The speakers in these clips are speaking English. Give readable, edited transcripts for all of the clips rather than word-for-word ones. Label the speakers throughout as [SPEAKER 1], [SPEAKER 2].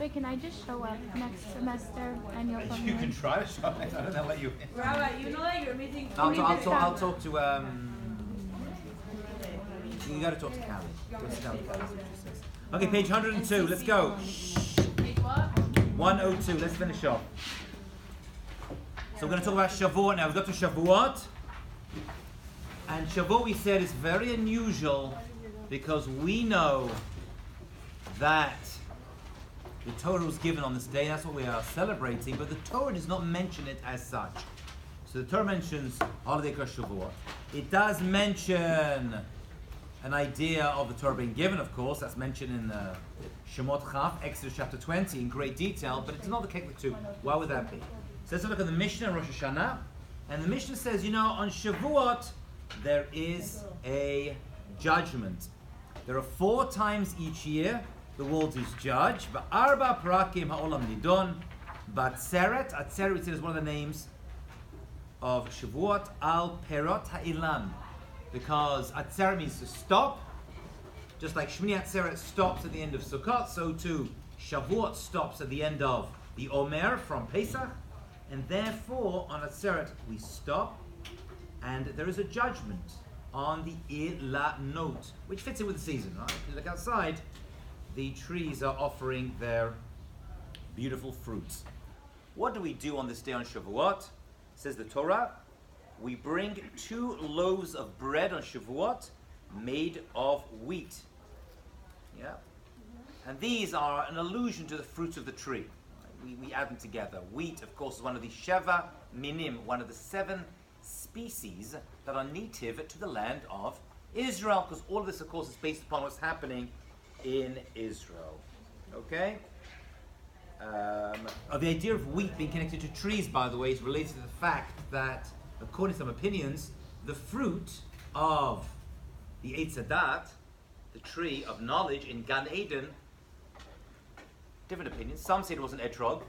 [SPEAKER 1] Wait, can I just show up next semester and you'll come
[SPEAKER 2] You can try to show up. I don't know what you.
[SPEAKER 3] Rabbi, you know that you're meeting.
[SPEAKER 2] I'll talk to. You got to talk to Callie. Okay, page 102. Let's go.
[SPEAKER 3] Page what?
[SPEAKER 2] 102. Let's finish off. So we're going to talk about Shavuot now. We've got to Shavuot. And Shavuot, we said, is very unusual because we know that the Torah was given on this day. That's what we are celebrating. But the Torah does not mention it as such. So the Torah mentions holiday called Shavuot. It does mention an idea of the Torah being given, of course. That's mentioned in Shemot Chaf, Exodus chapter 20, in great detail. But it's not the case with two. Why would that be? So let's look at the Mishnah in Rosh Hashanah. And the Mishnah says, on Shavuot, there is a judgment. There are 4 times each year the world is judged. Ba'arba parakim ha'olam nidon. Ba'atzeret, Atzeret we say is one of the names of Shavuot, al perot ha'ilam. Because Atzeret means to stop. Just like Shmini Atzeret stops at the end of Sukkot, so too Shavuot stops at the end of the Omer from Pesach. And therefore, on Atzeret, we stop, and there is a judgment on the Ilanot, which fits in with the season, right? If you look outside, the trees are offering their beautiful fruits. What do we do on this day on Shavuot? Says the Torah, we bring 2 loaves of bread on Shavuot made of wheat. Yeah? And these are an allusion to the fruits of the tree. We add them together. Wheat, of course, is one of the Sheva Minim, one of the 7 species that are native to the land of Israel, because all of this, of course, is based upon what's happening in Israel. Okay? The idea of wheat being connected to trees, by the way, is related to the fact that, according to some opinions, the fruit of the Eitz Hadat, the tree of knowledge in Gan Eden, different opinions. Some say it was an etrog.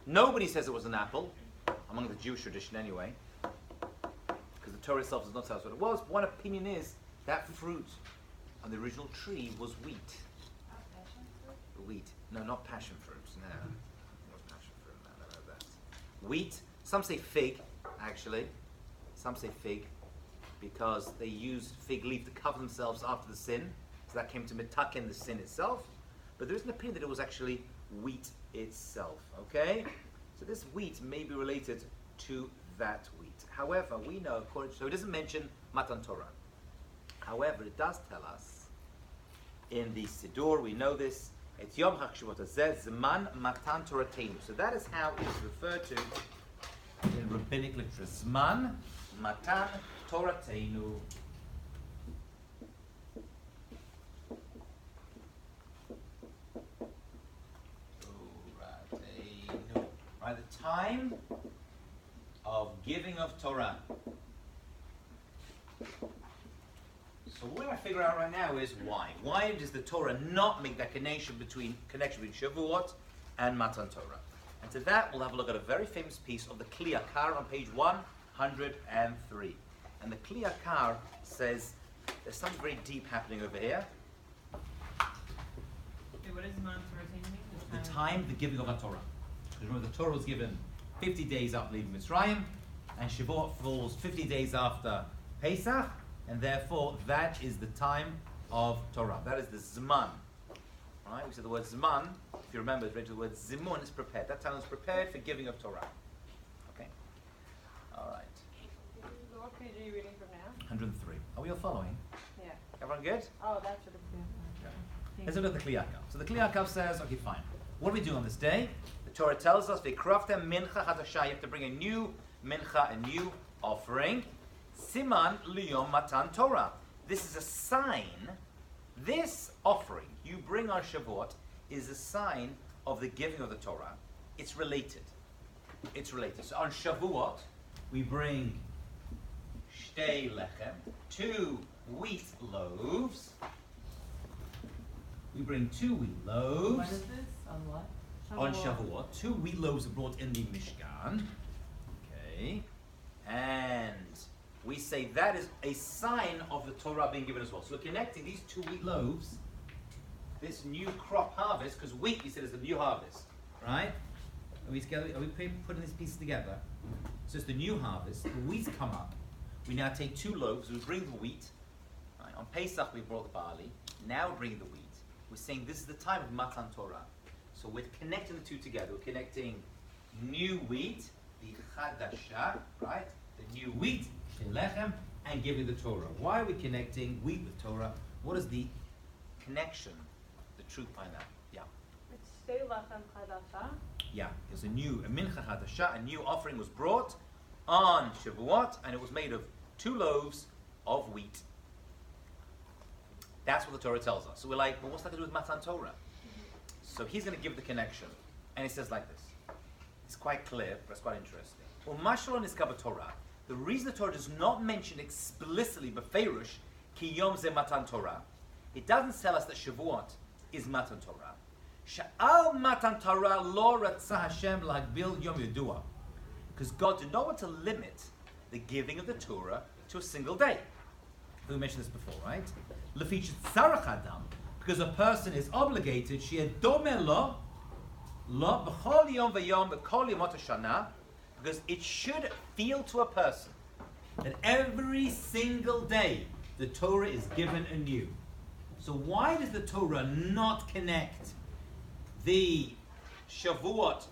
[SPEAKER 2] Nobody says it was an apple, among the Jewish tradition anyway, because the Torah itself does not tell us what it was. But one opinion is that fruit on the original tree was wheat. Wheat. No, not passion fruit. No. Not passion fruit. No, no, that. Wheat. Some say fig, actually. Some say fig, because they used fig leaf to cover themselves after the sin. So that came to mitaken the sin itself. But there is an opinion that it was actually wheat itself, okay? So this wheat may be related to that wheat. However, we know, so it doesn't mention Matan Torah. However, it does tell us in the Siddur, we know this, it's Yom HaShavuot Hazeh, Zman Matan Torateinu. So that is how it is referred to in rabbinic literature. Zman Matan Torateinu. Right, the time of giving of Torah. So what we're going to figure out right now is why. Why does the Torah not make that connection between Shavuot and Matan Torah? And to that, we'll have a look at a very famous piece of the Kli Yakar on page 103. And the Kli Yakar says there's something very deep happening over here.
[SPEAKER 3] Okay, what is Matan Torah mean?
[SPEAKER 2] The time, the giving of a Torah. Remember, the Torah was given 50 days after leaving Mitzrayim, and Shavuot falls 50 days after Pesach, and therefore that is the time of Torah. That is the Zman. Right? We said the word Zman, if you remember, it's related to the word Zimun, is prepared. That time is prepared for giving of Torah. Okay? Alright.
[SPEAKER 3] What page are you reading from now?
[SPEAKER 2] 103. Are we all following?
[SPEAKER 3] Yeah.
[SPEAKER 2] Everyone good?
[SPEAKER 3] Oh, that's what it's
[SPEAKER 2] Let's look at the Kli Yakar. So the Kli Yakar says, okay, fine. What do we do on this day? The Torah tells us, "V'kraftem mincha hadashah." You have to bring a new mincha, a new offering. Siman liyom matan Torah. This is a sign. This offering you bring on Shavuot is a sign of the giving of the Torah. It's related. It's related. So on Shavuot, we bring shtei lechem, 2 wheat loaves. We bring 2 wheat loaves.
[SPEAKER 3] What is this? On what?
[SPEAKER 2] On Shavuot, 2 wheat loaves are brought in the Mishkan. Okay. And we say that is a sign of the Torah being given as well. So we're connecting these 2 wheat loaves this new crop harvest, because wheat, we said, is the new harvest, right? Are we putting these pieces together? So it's the new harvest. The wheat's come up. We now take 2 loaves. We bring the wheat. Right? On Pesach, we brought the barley. Now we bring the wheat. We're saying this is the time of Matan Torah. So we're connecting the two together. We're connecting new wheat, the Chadasha, right? The new wheat, Lechem, and giving the Torah. Why are we connecting wheat with Torah? What is the connection, the truth behind that? Yeah.
[SPEAKER 3] It's Shtei Lachem Chadasha.
[SPEAKER 2] Yeah, there's a mincha chadasha, a new offering was brought on Shavuot, and it was made of 2 loaves of wheat. That's what the Torah tells us. So we're like, well, what's that to do with Matan Torah? So he's going to give the connection, and he says like this. It's quite clear, but it's quite interesting. Well, Mashalon is Torah. The reason the Torah does not mention explicitly Beferush Ki Yom Ze Matan Torah, it doesn't tell us that Shavuot is Matan Torah. Sha'al Matan Torah lo ratzah Hashem lahagbil yom yedua, because God did not want to limit the giving of the Torah to a single day. We mentioned this before, right? Lefishat tzarach adam, because a person is obligated. She'ed domeh lo b'chol yom v'yom b'kol yomot hashana, because it should feel to a person that every single day the Torah is given anew. So why does the Torah not connect the Shavuot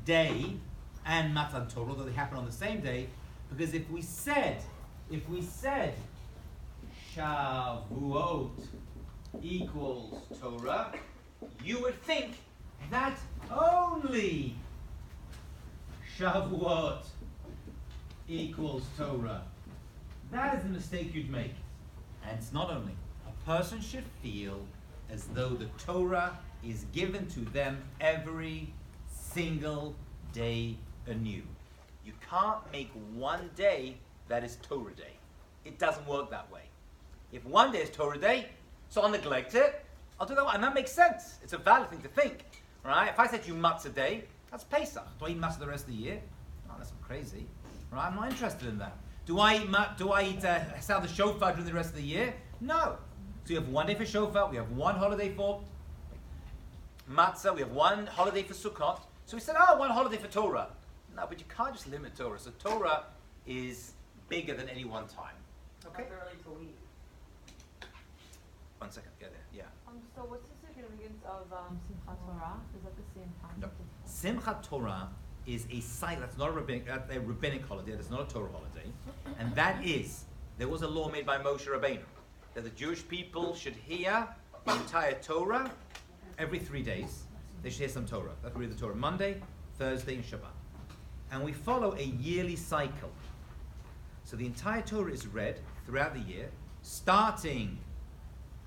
[SPEAKER 2] day and Matan Torah, although they happen on the same day? Because if we said Shavuot equals Torah, you would think that only Shavuot equals Torah. That is the mistake you'd make. And it's not only. A person should feel as though the Torah is given to them every single day anew. You can't make one day that is Torah day. It doesn't work that way. If one day is Torah day, so I'll neglect it. I'll do that one, and that makes sense. It's a valid thing to think, right? If I said to you matzah day, that's Pesach. Do I eat matzah the rest of the year? No, that's crazy, right? I'm not interested in that. Do I eat sound the shofar during the rest of the year? No. So we have one day for shofar, we have one holiday for matzah, we have one holiday for Sukkot. So we said, one holiday for Torah. No, but you can't just limit Torah. So Torah is bigger than any one time. Okay?
[SPEAKER 3] Not early to eat.
[SPEAKER 2] 1 second, get there, yeah.
[SPEAKER 3] So what's the significance of Simchat Torah? Is that the same time?
[SPEAKER 2] No. Simchat Torah is a site that's not a rabbinic holiday, it's not a Torah holiday. And that is, there was a law made by Moshe Rabbeinu that the Jewish people should hear the entire Torah every 3 days. They should hear some Torah. That's read the Torah Monday, Thursday, and Shabbat. And we follow a yearly cycle. So the entire Torah is read throughout the year, starting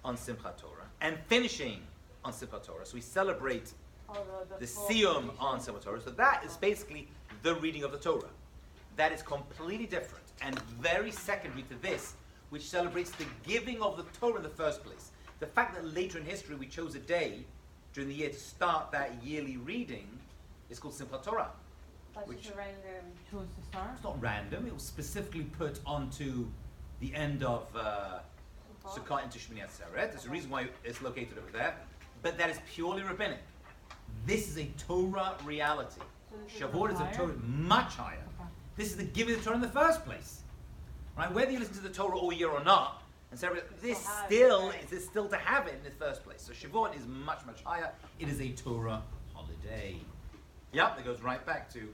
[SPEAKER 2] on Simchat Torah and finishing on Simchat Torah. So we celebrate the Siyum on Simchat Torah. So that is basically the reading of the Torah. That is completely different and very secondary to this, which celebrates the giving of the Torah in the first place. The fact that later in history we chose a day during the year to start that yearly reading is called Simchat Torah.
[SPEAKER 3] Which is a random choose to start?
[SPEAKER 2] It's not random. It was specifically put onto the end of Sukkot into Shmini Atzeret. There's a reason why it's located over there. But that is purely rabbinic. This is a Torah reality.
[SPEAKER 3] So
[SPEAKER 2] Shavuot is a Torah much higher.
[SPEAKER 3] Okay.
[SPEAKER 2] This is the giving of the Torah in the first place. Right? Whether you listen to the Torah all year or not, and celebrate, this is still to have it in the first place. So Shavuot is much, much higher. It is a Torah holiday. Yep, it goes right back to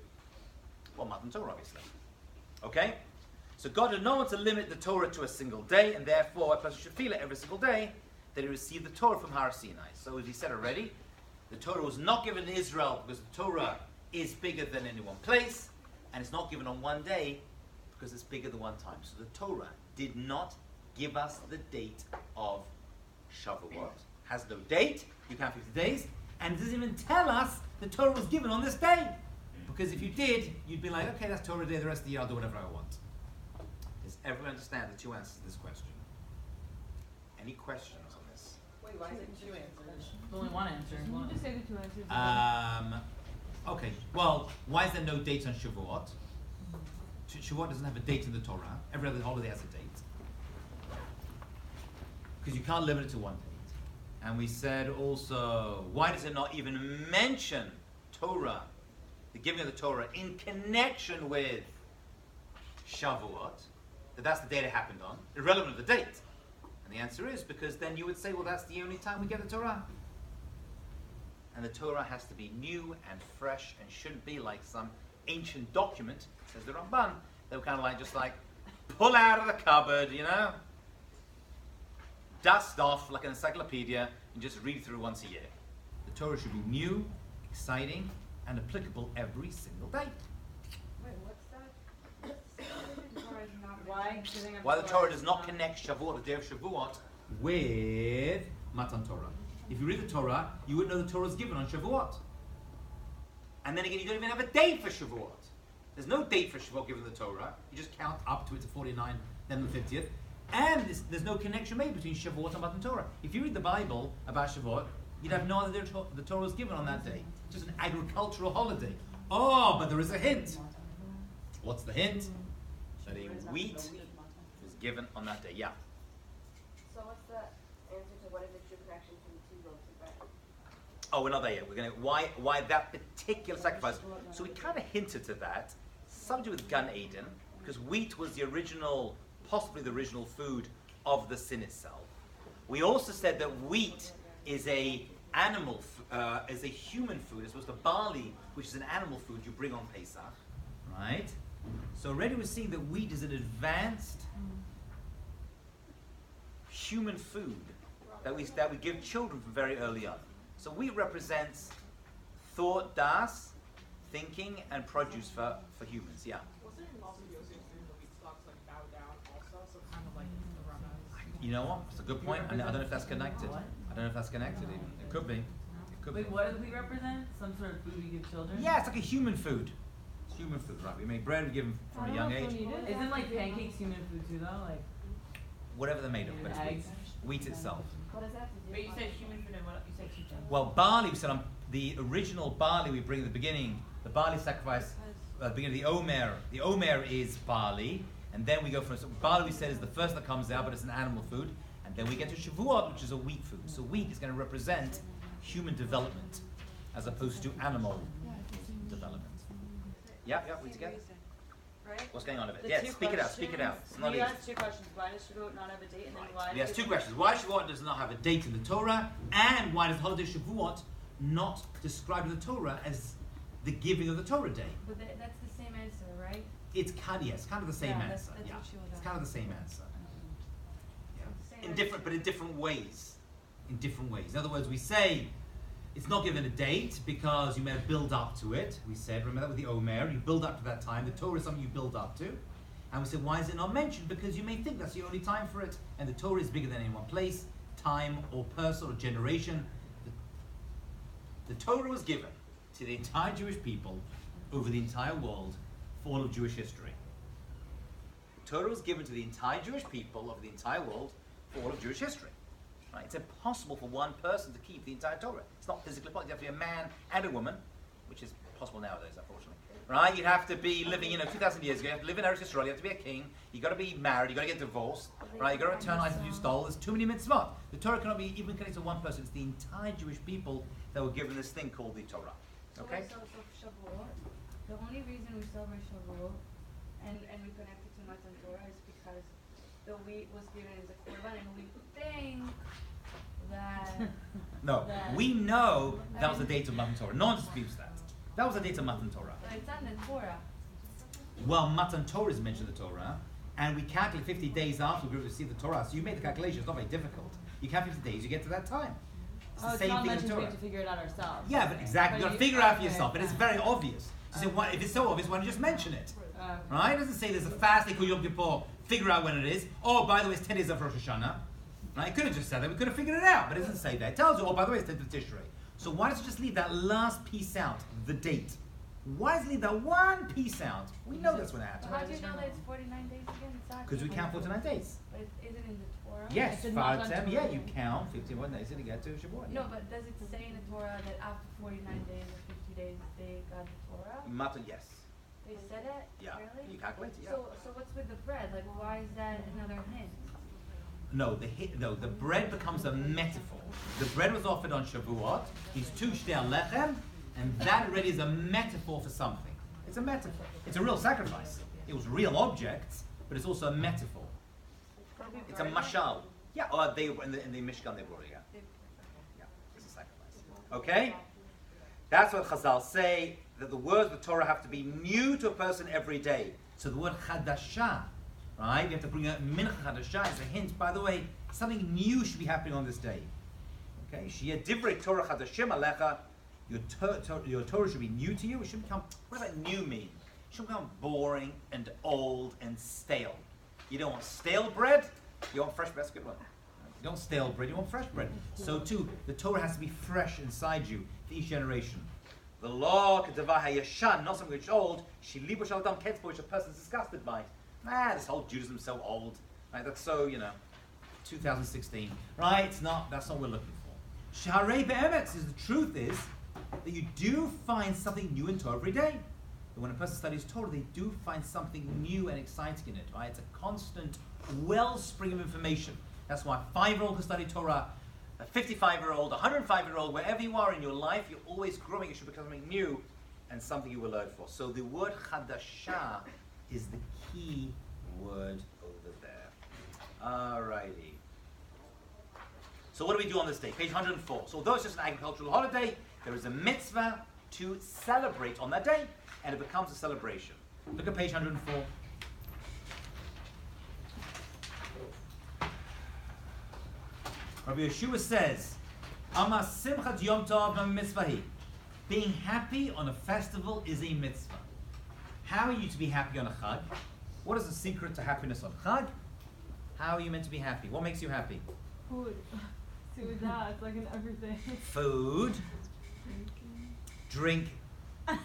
[SPEAKER 2] Matan Torah, obviously. Okay? So God did not want to limit the Torah to a single day, and therefore a person should feel it every single day that he received the Torah from Har Sinai. So as we said already, the Torah was not given in Israel because the Torah is bigger than any one place, and it's not given on one day because it's bigger than one time. So the Torah did not give us the date of Shavuot. Has no date, you count 50 days, and it doesn't even tell us the Torah was given on this day. Because if you did, you'd be like, okay, that's Torah day, the rest of the year I'll do whatever I want. Does everyone understand the 2 answers to this question? Any questions on this?
[SPEAKER 3] Wait, why is it 2 answers?
[SPEAKER 4] Only one answer.
[SPEAKER 3] Can you just say the 2 answers?
[SPEAKER 2] Okay, well, why is there no date on Shavuot? Shavuot doesn't have a date in the Torah. Every other holiday has a date. Because you can't limit it to one date. And we said also, why does it not even mention Torah, the giving of the Torah, in connection with Shavuot? That's the date it happened on, irrelevant of the date. And the answer is because then you would say, well, that's the only time we get the Torah. And the Torah has to be new and fresh and shouldn't be like some ancient document, says the Ramban, they were kind of like, just like, pull out of the cupboard, you know? Dust off like an encyclopedia and just read through once a year. The Torah should be new, exciting, and applicable every single day.
[SPEAKER 3] Wait, what's that? The Torah is not
[SPEAKER 2] Why the Torah does not connect Shavuot, the day of Shavuot, with Matan Torah. If you read the Torah, you wouldn't know the Torah is given on Shavuot. And then again, you don't even have a date for Shavuot. There's no date for Shavuot given the Torah. You just count up to it to 49, then the 50th. And there's no connection made between Shavuot and Matan Torah. If you read the Bible about Shavuot, you'd have no idea the Torah was given on that day. It's just an agricultural holiday. Oh, but there is a hint. What's the hint? That a wheat was given on that day. Yeah.
[SPEAKER 4] So what's the answer to what is the true connection to the 2 loaves of bread?
[SPEAKER 2] Oh, we're not there yet. We're going to why that particular sacrifice. So we kind of hinted to that. Something to do with Gan Eden, because wheat was the original, possibly the original food of the sin itself. We also said that wheat is a animal, is a human food, as opposed to barley, which is an animal food you bring on Pesach, right? So already we're seeing that wheat is an advanced human food that we give children from very early on. So wheat represents thought, das, thinking, and produce for humans. Yeah.
[SPEAKER 5] Wasn't it also the association the wheat stocks like bow down also, so kind of like the rabbis?
[SPEAKER 2] You know what? It's a good point. I don't know if that's connected. I don't know if that's connected even. It could be. It could
[SPEAKER 6] Wait,
[SPEAKER 2] be.
[SPEAKER 6] what does wheat represent? Some sort of food we give children?
[SPEAKER 2] Yeah, it's like a human food. It's human food, right? We make bread, we give them from a young age.
[SPEAKER 6] Isn't like pancakes human food too though? Like
[SPEAKER 2] Whatever they're made of, but it's wheat.
[SPEAKER 6] eggs.
[SPEAKER 2] Wheat itself.
[SPEAKER 4] What does that have to do
[SPEAKER 3] But you
[SPEAKER 4] with
[SPEAKER 3] said human food and what you said chicken.
[SPEAKER 2] Well, barley, we said the original barley we bring at the beginning, the barley sacrifice, at the beginning of the Omer. The Omer is barley, and then we go from, so barley we said is the first that comes out, but it's an animal food, and then we get to Shavuot, which is a wheat food. So wheat is going to represent human development, as opposed to animal development. Yeah, we together?
[SPEAKER 4] right?
[SPEAKER 2] What's going on over
[SPEAKER 7] The
[SPEAKER 2] there?
[SPEAKER 7] two
[SPEAKER 2] Yes, speak it out, speak it out. It's not
[SPEAKER 7] You
[SPEAKER 2] easy.
[SPEAKER 7] asked 2 questions. Why does Shavuot not have a date? And then why
[SPEAKER 2] Yes,
[SPEAKER 7] does
[SPEAKER 2] 2 questions. Why Shavuot does not have a date in the Torah, and why does the holiday Shavuot not describe in the Torah as the giving of the Torah day?
[SPEAKER 1] But that's the same answer, right?
[SPEAKER 2] It's kind of, yes, kind of the same
[SPEAKER 1] Yeah,
[SPEAKER 2] answer.
[SPEAKER 1] that's
[SPEAKER 2] Yeah,
[SPEAKER 1] what she was
[SPEAKER 2] it's
[SPEAKER 1] asking.
[SPEAKER 2] kind of the same answer.
[SPEAKER 1] Same
[SPEAKER 2] In
[SPEAKER 1] answer.
[SPEAKER 2] different, but in different ways. In different ways. In other words, we say it's not given a date because you may build up to it. We said, remember that with the Omer, you build up to that time. The Torah is something you build up to. And we said, why is it not mentioned? Because you may think that's the only time for it. And the Torah is bigger than any one place, time, or person, or generation. The Torah was given to the entire Jewish people over the entire world for all of Jewish history. The Torah was given to the entire Jewish people over the entire world for all of Jewish history. Right? It's impossible for one person to keep the entire Torah. It's not physically possible. You have to be a man and a woman, which is possible nowadays, unfortunately. Right? You'd have to be living, 2,000 years ago. You have to live in Eretz Yisrael. You have to be a king. You've got to be married. You've got to get divorced. Right? You've got to return items you stole. There's too many mitzvot. The Torah cannot be even connected to one person. It's the entire Jewish people that were given this thing called the Torah. Okay?
[SPEAKER 1] So Shavuot, the only reason we celebrate Shavuot and we connect it to Matan Torah is because the wheat was given as a korban, and we think that
[SPEAKER 2] No,
[SPEAKER 1] that-
[SPEAKER 2] we know that was the date of Matan Torah. No one disputes that. That was the date of Matan Torah.
[SPEAKER 1] but it's on the Torah.
[SPEAKER 2] Well, Matan Torah is mentioned in the Torah, and we calculate 50 days after we receive the Torah. So you made the calculation. It's not very difficult. You count 50 days, you get to that time. It's the
[SPEAKER 6] it's
[SPEAKER 2] same
[SPEAKER 6] not
[SPEAKER 2] thing in the
[SPEAKER 6] mentioned, we
[SPEAKER 2] Torah.
[SPEAKER 6] have to figure it out ourselves.
[SPEAKER 2] Yeah, but exactly. You've got to figure it out for yourself. But it's very obvious. You say, if it's so obvious, why don't you just mention it? Right? It doesn't say there's a fast they call Yom Kippur. Figure out when it is. Oh, by the way, it's 10 days of Rosh Hashanah. Right? It could have just said that. We could have figured it out. But it doesn't say that. It tells you, oh, by the way, it's 10th of Tishrei. So why does it just leave that last piece out, the date? Why does it leave that one piece out? We know that's when it
[SPEAKER 1] But
[SPEAKER 2] happened.
[SPEAKER 1] how do you know that it's 49 days again? It's not
[SPEAKER 2] Because we count 49 days.
[SPEAKER 1] But is it in the Torah?
[SPEAKER 2] Yes,
[SPEAKER 6] It's in
[SPEAKER 2] 5
[SPEAKER 6] Matan
[SPEAKER 2] times.
[SPEAKER 6] Torah.
[SPEAKER 2] Yeah, you count 51 days to get to Shavuot.
[SPEAKER 1] No, but does it say in the Torah that after 49 days or 50 days they got the Torah?
[SPEAKER 2] Matan, yes.
[SPEAKER 1] They said it?
[SPEAKER 2] Yeah.
[SPEAKER 1] Really?
[SPEAKER 2] You calculate it, yeah.
[SPEAKER 1] So what's with the bread? Like, why is that another hint?
[SPEAKER 2] No, the bread becomes a metaphor. The bread was offered on Shavuot. These two shtei lechem, and that already is a metaphor for something. It's a metaphor. It's a real sacrifice. It was real objects, but it's also a metaphor. It's a mashal. Yeah, or they in the Mishkan they brought it. Yeah, it's a sacrifice. Okay, that's what Chazal say, that the words of the Torah have to be new to a person every day. So the word chadasha, right? You have to bring a mincha chadasha as a hint. By the way, something new should be happening on this day. Okay, sheyeh divrei Torah chadashim alecha. Your Torah should be new to you. It should become. What does that new mean? It should become boring and old and stale. You don't want stale bread. You want fresh bread. That's a good one. You don't want stale bread. You want fresh bread. So too, the Torah has to be fresh inside you for each generation. The law kedavah hayashan, not something which is old. Shilibu shaladam ketzbo, which a person is disgusted by. This whole Judaism is so old. Right? That's so 2016. Right? It's not. That's not what we're looking for. Shaharei be'emetz is the truth is that you do find something new in Torah every day. But when a person studies Torah, they do find something new and exciting in it. Right? It's a constant wellspring of information. That's why a 5-year-old can study Torah. A 55-year-old, a 105-year-old, wherever you are in your life, you're always growing. It should become something new and something you will learn for. So the word chadasha is the key word over there. Alrighty. So what do we do on this day? Page 104. So although it's just an agricultural holiday, there is a mitzvah to celebrate on that day, and it becomes a celebration. Look at page 104. Rabbi Yeshua says, "Ama simchat yom tov mitzvahi." Being happy on a festival is a mitzvah. How are you to be happy on a chag? What is the secret to happiness on chag? How are you meant to be happy? What makes you happy?
[SPEAKER 3] Food. See with that, it's like in everything.
[SPEAKER 2] Food. Drink.
[SPEAKER 3] Who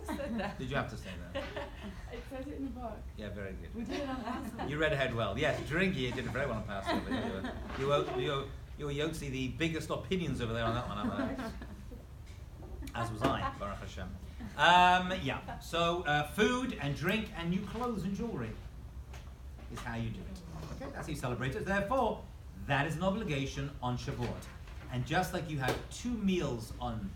[SPEAKER 3] said that?
[SPEAKER 2] Did you have to say that?
[SPEAKER 3] It says it in the book.
[SPEAKER 2] Yeah, very good.
[SPEAKER 3] We did it on Passover.
[SPEAKER 2] You read ahead well. Yes, drinking, you did it very well on Passover. You were Yotzi, the biggest opinions over there on that one. As was I, Baruch Hashem. So food and drink and new clothes and jewelry is how you do it. Okay, that's how you celebrate it. Therefore, that is an obligation on Shavuot. And just like you have 2 meals on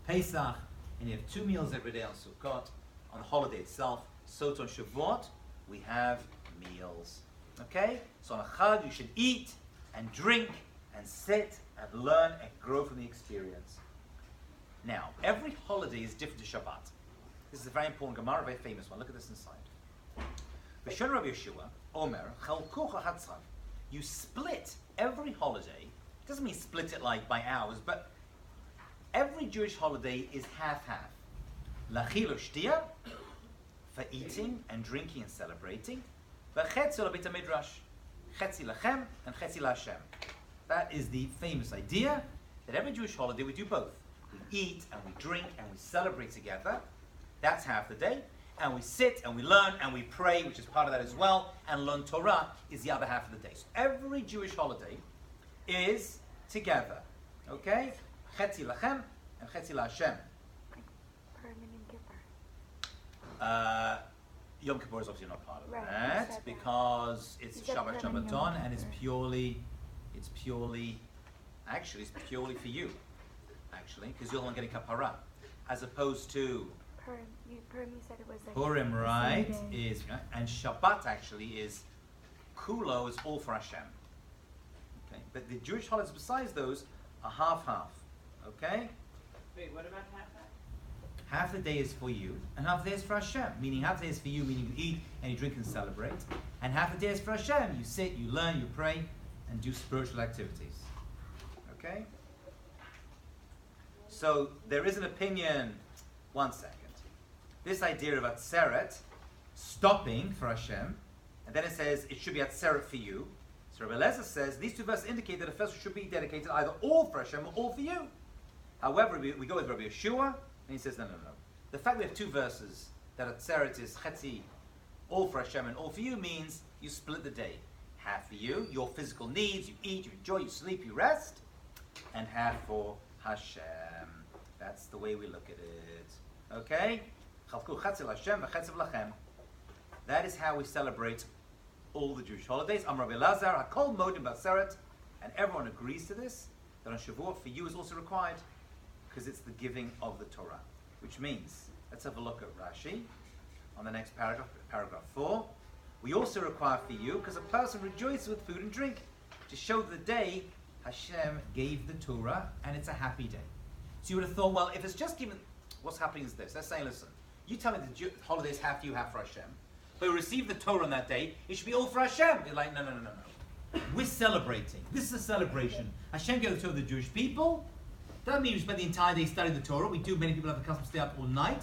[SPEAKER 2] Pesach, and you have 2 meals every day on Sukkot, on the holiday itself, so too on Shavuot, we have meals. Okay? So on a Chag, you should eat and drink and sit and learn and grow from the experience. Now, every holiday is different to Shabbat. This is a very important Gemara, a very famous one. Look at this inside. V'shon Rabbi Yeshua, Omer, Chalkucha Hatzchav. You split every holiday. It doesn't mean split it like by hours, but every Jewish holiday is half-half. Lachil u'shtia, for eating and drinking and celebrating. V'chetzi l'beit midrash, chetzi lachem and chetzi la'Hashem. That is the famous idea that every Jewish holiday we do both. We eat and we drink and we celebrate together. That's half the day. And we sit and we learn and we pray, which is part of that as well. And learn Torah is the other half of the day. So every Jewish holiday is together. Okay? Chetzi lachem and chetzi la'Hashem. Yom Kippur is obviously not part of that because it's Shabbat Shabbaton and it's purely for you, actually, because you're the one getting kapara, as opposed to
[SPEAKER 8] Purim. Purim, you said it was like
[SPEAKER 2] Purim, right? Is and Shabbat actually is Kulo is all for Hashem. Okay, but the Jewish holidays besides those are half-half. Okay.
[SPEAKER 6] Wait, what about half that?
[SPEAKER 2] Half the day is for you, and half the day is for Hashem. Meaning half the day is for you, meaning you eat and you drink and celebrate. And half the day is for Hashem. You sit, you learn, you pray, and do spiritual activities. Okay? So there is an opinion, 1 second. This idea of Atzeret, stopping for Hashem, and then it says it should be Atzeret for you. So Rabbi Eliezer says these 2 verses indicate that a festival should be dedicated either all for Hashem or all for you. However, we go with Rabbi Yeshua, and he says, no. The fact we have 2 verses, that Atzeret is Chetzi, all for Hashem and all for you, means you split the day. Half for you, your physical needs, you eat, you enjoy, you sleep, you rest, and half for Hashem. That's the way we look at it. Okay? That is how we celebrate all the Jewish holidays. Am Rabbi Lazar, Hakol Modim Baseret, and everyone agrees to this, that on Shavuot for you is also required, because it's the giving of the Torah. Which means, let's have a look at Rashi, on the next paragraph, paragraph 4. We also require for you, because a person rejoices with food and drink, to show the day Hashem gave the Torah, and it's a happy day. So you would have thought, well, if it's just given, what's happening is this. Let's say, listen, you tell me the holidays have you have for Hashem, but we receive the Torah on that day, it should be all for Hashem. You're like, no. We're celebrating. This is a celebration. Hashem gave the Torah to the Jewish people. That means we spend the entire day studying the Torah. We do, many people have the custom to stay up all night.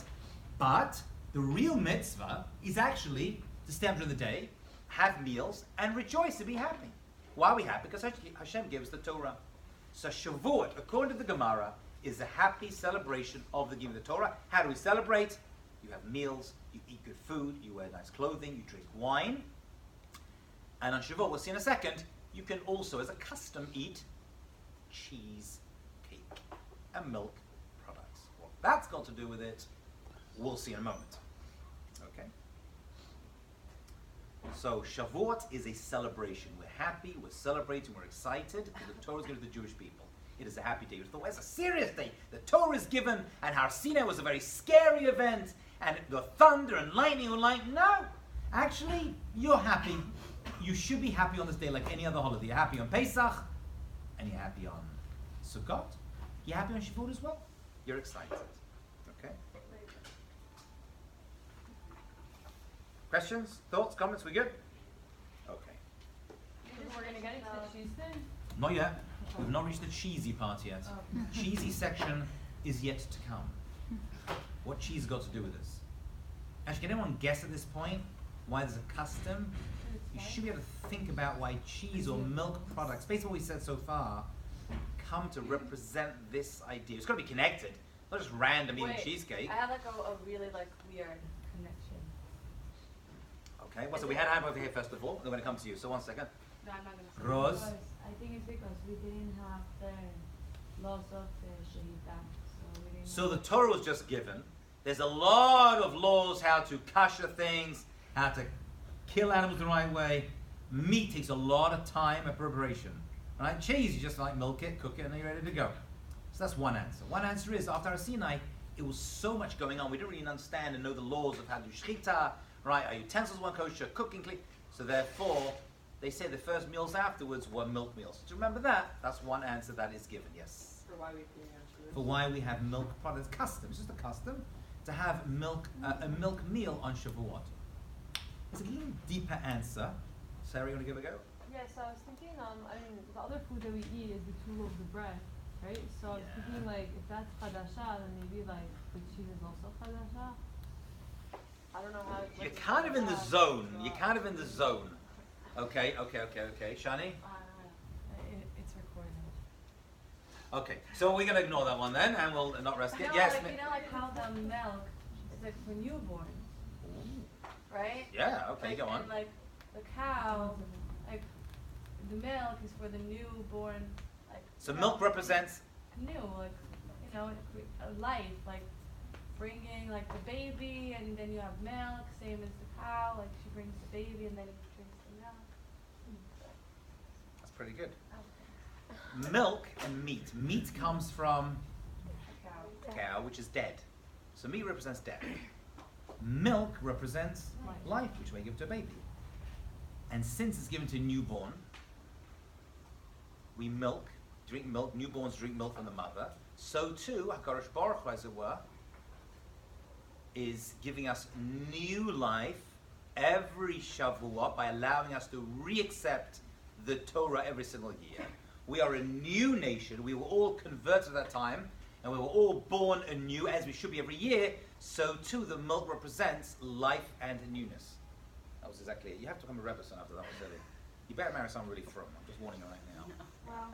[SPEAKER 2] But the real mitzvah is actually to stay up during the day, have meals, and rejoice and be happy. Why are we happy? Because Hashem gives the Torah. So Shavuot, according to the Gemara, is a happy celebration of the giving of the Torah. How do we celebrate? You have meals, you eat good food, you wear nice clothing, you drink wine. And on Shavuot, we'll see in a second, you can also, as a custom, eat cheese, cake, and milk products. What that's got to do with it, we'll see in a moment. Okay? So Shavuot is a celebration. We're happy, we're celebrating, we're excited, because the Torah is given to the Jewish people. It is a happy day. It's a serious day. The Torah is given, and Har Sinai was a very scary event, and the thunder and lightning were like, no, actually, you're happy. You should be happy on this day like any other holiday. You're happy on Pesach, and you're happy on Sukkot. You're happy on Shavuot as well. You're excited. Okay? Questions? Thoughts? Comments? We good? Okay.
[SPEAKER 3] We're going to get into the cheese thing?
[SPEAKER 2] Not yet. We've not reached the cheesy part yet.
[SPEAKER 3] Oh.
[SPEAKER 2] Cheesy section is yet to come. What cheese got to do with this? Actually, can anyone guess at this point why there's a custom? You should be able to think about why cheese or milk products, based on what we said so far, come to represent this idea. It's got to be connected, not just random eating cheesecake.
[SPEAKER 4] I have like a really like weird connection.
[SPEAKER 2] Okay, well, so we had Ham over here first of all, and then when it comes to you. So 1 second.
[SPEAKER 1] No, I'm not gonna say.
[SPEAKER 2] Rose.
[SPEAKER 3] I think it's because we didn't have the laws of the Shehita.
[SPEAKER 2] So the Torah was just given. There's a lot of laws how to kasher things, how to kill animals the right way. Meat takes a lot of time and preparation. Right? Cheese, you just like milk it, cook it, and then you're ready to go. So that's one answer. One answer is, after Sinai, it was so much going on, we didn't really understand and know the laws of how to do shechita, right? Are utensils one kosher, cooking clean? So therefore, they say the first meals afterwards were milk meals. Do you remember that? That's one answer that is given, yes.
[SPEAKER 5] For why we can't answer it.
[SPEAKER 2] For why we have milk products. Custom. It's just a custom to have milk, a milk meal on Shavuot. It's a little deeper answer. Sarah, you want to give it a go?
[SPEAKER 3] Yeah, so I was thinking, I mean, the other food that we eat is the 2 loaves of bread, right? So I was thinking, like, if that's chadasha, then maybe, like, the cheese is also chadasha.
[SPEAKER 4] I don't know how.
[SPEAKER 2] You're kind of in the zone. You're kind of in the zone. Okay. Shani?
[SPEAKER 3] It's recorded.
[SPEAKER 2] Okay, so we're going to ignore that one then, and we'll not risk it.
[SPEAKER 1] No,
[SPEAKER 2] Yes?
[SPEAKER 1] like, you know, like how the milk is like for newborn, right?
[SPEAKER 2] Yeah, okay,
[SPEAKER 1] Like,
[SPEAKER 2] go on.
[SPEAKER 1] And like the cow, like the milk is for the newborn, like.
[SPEAKER 2] So milk represents,
[SPEAKER 1] New, like, you know, a life, like bringing like the baby, and then you have milk, same as the cow, like she brings the baby and then he drinks the milk.
[SPEAKER 2] that's pretty good. Milk and meat. Meat comes from
[SPEAKER 1] A cow.
[SPEAKER 2] cow, which is dead. So meat represents death. Milk represents life, which we give to a baby. And since it's given to a newborn, we drink milk, newborns drink milk from the mother. So too, HaKadosh Baruch Hu, as it were, is giving us new life every Shavuot by allowing us to re-accept the Torah every single year. We are a new nation. We were all converted at that time, and we were all born anew, as we should be every year. So too, the milk represents life and newness. That was exactly it. You have to become a Rebbe son after that was really. You better marry someone really from. I'm just warning you right now.
[SPEAKER 1] Well,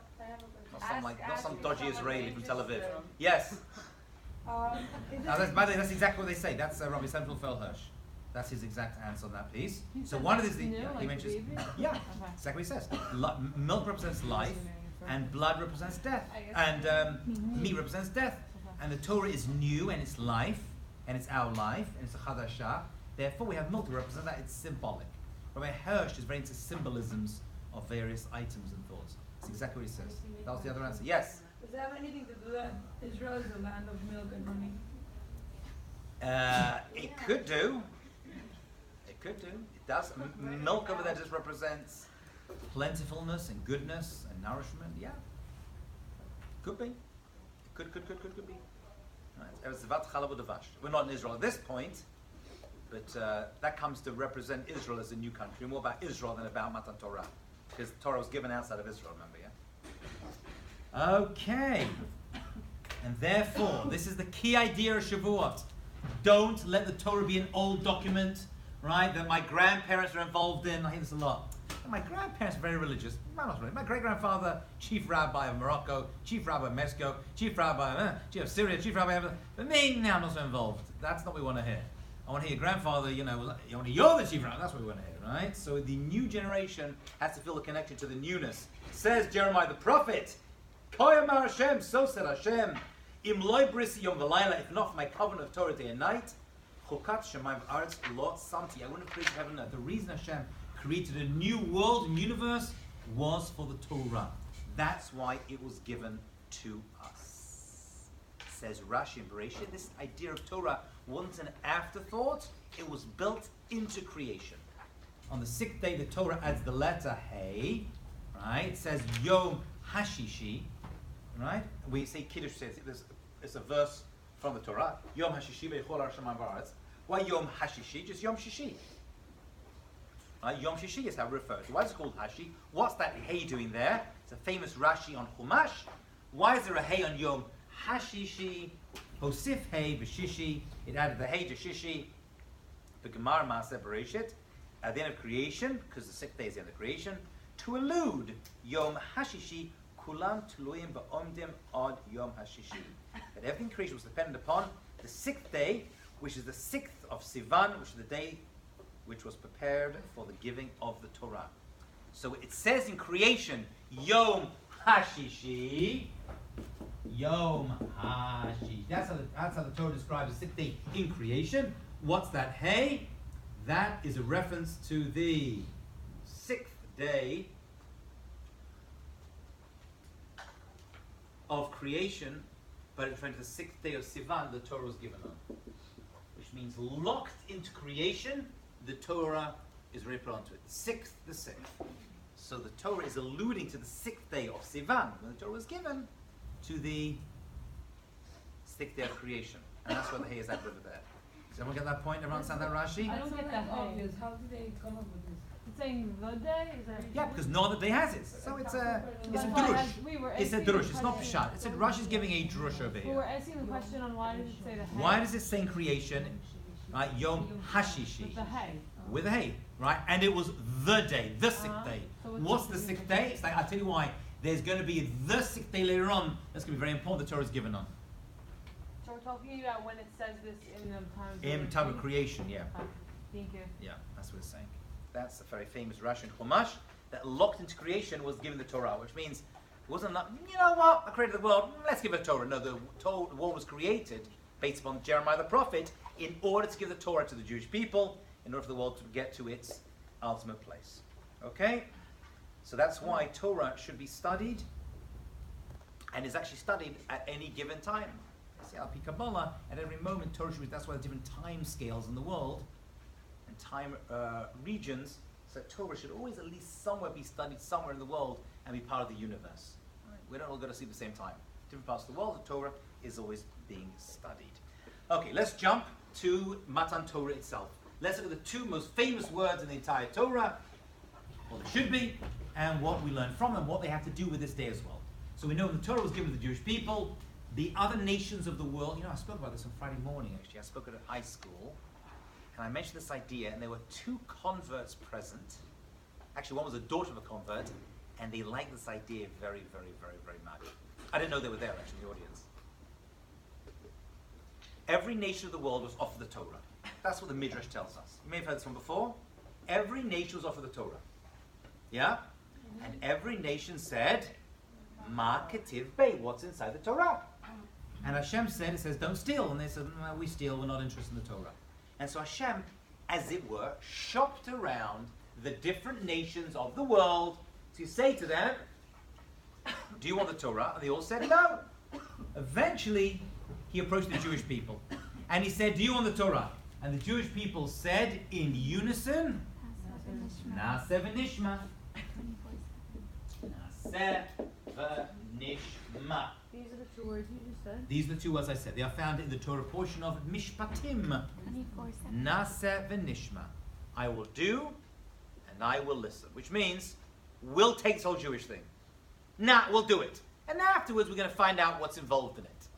[SPEAKER 1] I have a
[SPEAKER 2] Not some dodgy
[SPEAKER 1] someone
[SPEAKER 2] Israeli from Tel Aviv.
[SPEAKER 1] interested.
[SPEAKER 2] Yes.
[SPEAKER 1] Is
[SPEAKER 2] Now, by the way, that's exactly what they say. That's Rabbi Samuel Felhirsch. That's his exact answer on that piece. So one of these,
[SPEAKER 3] New,
[SPEAKER 2] he
[SPEAKER 3] like
[SPEAKER 2] mentions,
[SPEAKER 3] baby?
[SPEAKER 2] yeah,
[SPEAKER 3] Okay.
[SPEAKER 2] exactly what he says. Milk represents life, and blood represents death,
[SPEAKER 1] I guess.
[SPEAKER 2] and meat represents death. And the Torah is new, and it's life, and it's our life, and it's a chadasha. Therefore, we have milk to represent that. It's symbolic. Rabbi Hirsch is very into symbolisms of various items and thoughts. That's exactly what he says. That was the other answer. Yes?
[SPEAKER 9] Does it have anything to do that Israel is the land of milk and honey?
[SPEAKER 2] It could do. It could do. It does. Milk over there just represents plentifulness and goodness and nourishment. Yeah. Could be. Could be. Right. We're not in Israel at this point, but that comes to represent Israel as a new country. More about Israel than about Matan Torah. Because the Torah was given outside of Israel, remember, yeah? Okay. And therefore, this is the key idea of Shavuot. Don't let the Torah be an old document, right, that my grandparents are involved in. I hear this a lot. My grandparents are very religious. My great-grandfather, chief rabbi of Morocco, chief rabbi of Mexico, chief rabbi of Syria, chief rabbi of... But me, now I'm not so involved. That's not what we want to hear. I want to hear your grandfather, you want to hear you're the chief rabbi. That's what we want to hear, right? So the new generation has to feel the connection to the newness. Says Jeremiah the prophet, Koyamar Hashem, so said Hashem, Im loy brisi yom v'layla, if not for my covenant of Torah day and night, Chokat shemayim v'aretz lo samti. I wouldn't have created heaven and earth. The reason Hashem created a new world and universe was for the Torah. That's why it was given to us. Says Rashi in Bereshit, this idea of Torah wasn't an afterthought, it was built into creation. On the sixth day, the Torah adds the letter Hey, right? It says Yom Hashishi, right? We say Kiddush says it's a verse from the Torah. Yom Hashishi ve'chol ha'shamayim va'aretz. Why Yom Hashishi? Just Yom Shishi. Right? Yom Shishi is how we refer to. Why is it called Hashi? What's that Hey doing there? It's a famous Rashi on Chumash. Why is there a Hey on Yom Hashishi? Hosif Hey v'Shishi. It added the Hey to Shishi. The Gemara Naaseh Bereshit at the end of creation, because the sixth day is the end of creation, to elude Yom Hashishi Kulam Tluim Ba'omdim Od Yom Hashishi. That everything in creation was dependent upon the sixth day, which is the 6th of Sivan, which is the day which was prepared for the giving of the Torah. So it says in creation, Yom Hashishi. Yom Hashishi. That's how the Torah describes the sixth day in creation. What's that? Hey, that is a reference to the sixth day of creation, but it's referring to the sixth day of Sivan the Torah was given on. Which means locked into creation, the Torah is very put onto it. The sixth. So the Torah is alluding to the sixth day of Sivan, when the Torah was given, to the sixth day of creation. And that's why the hay is added over there. Does everyone get that point? Everyone understand that Rashi?
[SPEAKER 3] I don't get that
[SPEAKER 9] obvious. How did they come up with this?
[SPEAKER 3] It's saying the day? Is that
[SPEAKER 2] Yeah, because no other day has it. So it's a drush. It's a drush. It's not pshat. It's a Rashi's giving a drush over
[SPEAKER 3] We were
[SPEAKER 2] here.
[SPEAKER 3] asking the question on why does it say the hay?
[SPEAKER 2] Why does it say in creation, right, Yom Hashishi?
[SPEAKER 3] With the hay.
[SPEAKER 2] With a hay, right? And it was the day, the sixth day.
[SPEAKER 3] So
[SPEAKER 2] What's the sixth day? It's like, I'll tell you why. There's going to be the sixth day later on. That's going to be very important. The Torah is given on.
[SPEAKER 3] So we're talking about when it says this in the time.
[SPEAKER 2] In time of creation, yeah.
[SPEAKER 3] Thank you.
[SPEAKER 2] Yeah, that's what it's saying. That's a very famous Rashi in Chumash that locked into creation was given the Torah, which means it wasn't like, you know what, I created the world, let's give it a Torah. No, the world was created based upon Jeremiah the prophet in order to give the Torah to the Jewish people, in order for the world to get to its ultimate place. Okay? So that's why Torah should be studied, and is actually studied at any given time. See, Al Pi Kabbalah, at every moment, Torah should be, that's why there are different time scales in the world, and time regions, so Torah should always at least somewhere be studied somewhere in the world and be part of the universe. Right? We don't all go to sleep at the same time. Different parts of the world, the Torah is always being studied. Okay, let's jump to Matan Torah itself. Let's look at the two most famous words in the entire Torah, what they should be, and what we learn from them, what they have to do with this day as well. So we know the Torah was given to the Jewish people, the other nations of the world. You know, I spoke about this on Friday morning, actually. I spoke at a high school, and I mentioned this idea, and there were two converts present. Actually, one was a daughter of a convert, and they liked this idea very, very, very, very much. I didn't know they were there, actually, in the audience. Every nation of the world was offered the Torah. That's what the Midrash tells us. You may have heard this one before. Every nation was offered the Torah. Yeah? And every nation said, Ma ketiv bei, what's inside the Torah? And Hashem said, it says, don't steal. And they said, no, we steal, we're not interested in the Torah. And so Hashem, as it were, shopped around the different nations of the world to say to them, do you want the Torah? And they all said no. Eventually, he approached the Jewish people. And he said, do you want the Torah? And the Jewish people said in unison, Naaseh VeNishmah. Naaseh VeNishmah.
[SPEAKER 3] These are the two words you just said?
[SPEAKER 2] These are the two words I said. They are found in the Torah portion of Mishpatim.
[SPEAKER 8] 24/7.
[SPEAKER 2] Naaseh VeNishmah. I will do and I will listen. Which means, we'll take this whole Jewish thing. We'll do it. And afterwards we're going to find out what's involved in it.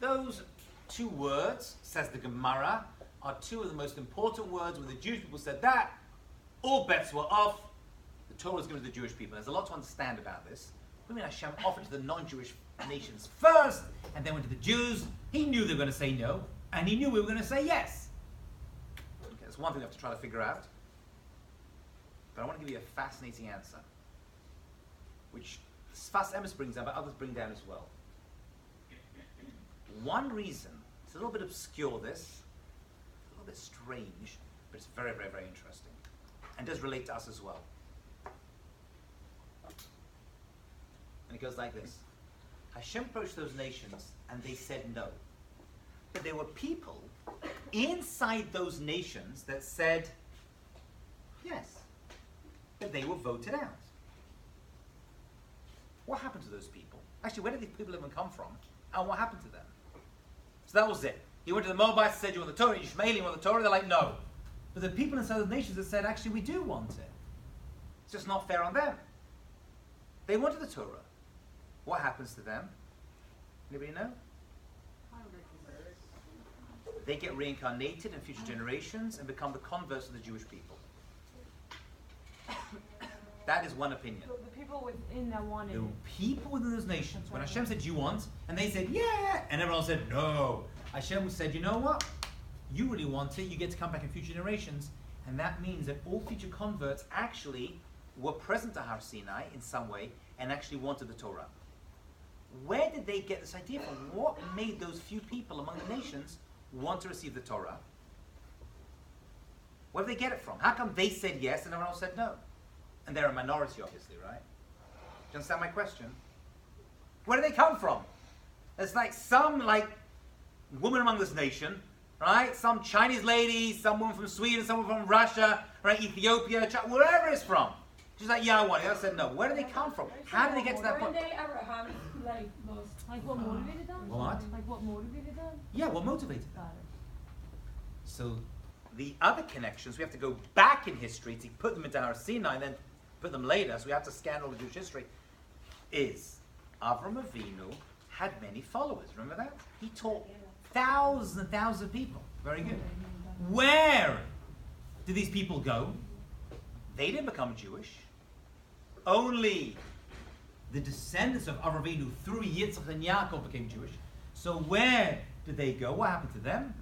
[SPEAKER 2] Those two words, says the Gemara, are two of the most important words. When the Jewish people said that, all bets were off. The Torah was given to the Jewish people. There's a lot to understand about this. I mean, Hashem offered to the non-Jewish nations first, and then went to the Jews. He knew they were going to say no, and he knew we were going to say yes. Okay, that's one thing we have to try to figure out. But I want to give you a fascinating answer, which Sfas Emes brings down, but others bring down as well. One reason, it's a little bit obscure this, a little bit strange, but it's very, very, very interesting, and does relate to us as well. And it goes like this. Hashem approached those nations, and they said no. But there were people inside those nations that said yes, but they were voted out. What happened to those people? Actually, where did these people even come from? And what happened to them? So that was it. He went to the Moabites and said, you want the Torah? Ishmael, you want the Torah? They're like, no. But the people inside the nations that said, actually, we do want it. It's just not fair on them. They wanted the Torah. What happens to them? Anybody know? They get reincarnated in future generations and become the converts of the Jewish people. That is one opinion.
[SPEAKER 3] So the people within that wanted
[SPEAKER 2] There were
[SPEAKER 3] it.
[SPEAKER 2] people within those nations. When Hashem said, do you want? And they said, yeah. And everyone else said, no. Hashem said, you know what? You really want it. You get to come back in future generations. And that means that all future converts actually were present to Har Sinai in some way and actually wanted the Torah. Where did they get this idea from? What made those few people among the nations want to receive the Torah? Where did they get it from? How come they said yes and everyone else said no? And they're a minority, obviously, right? Do you understand my question? Where do they come from? It's like some woman among this nation, right? Some Chinese lady, someone from Sweden, someone from Russia, right? Ethiopia, wherever it's from. She's like, yeah, I want it. I said no. Where do they come from? How did they get to that point?
[SPEAKER 9] When they ever have like those
[SPEAKER 3] Like what motivated them?
[SPEAKER 2] What?
[SPEAKER 3] Like what motivated them?
[SPEAKER 2] Yeah, what motivated them?
[SPEAKER 3] Got it.
[SPEAKER 2] So the other connections, we have to go back in history to put them into Har Sinai and then put them later, so we have to scan all the Jewish history, is Avram Avinu had many followers. Remember that? He taught thousands and thousands of people. Very good. Where did these people go? They didn't become Jewish. Only the descendants of Avram Avinu through Yitzchak and Yaakov became Jewish. So where did they go? What happened to them?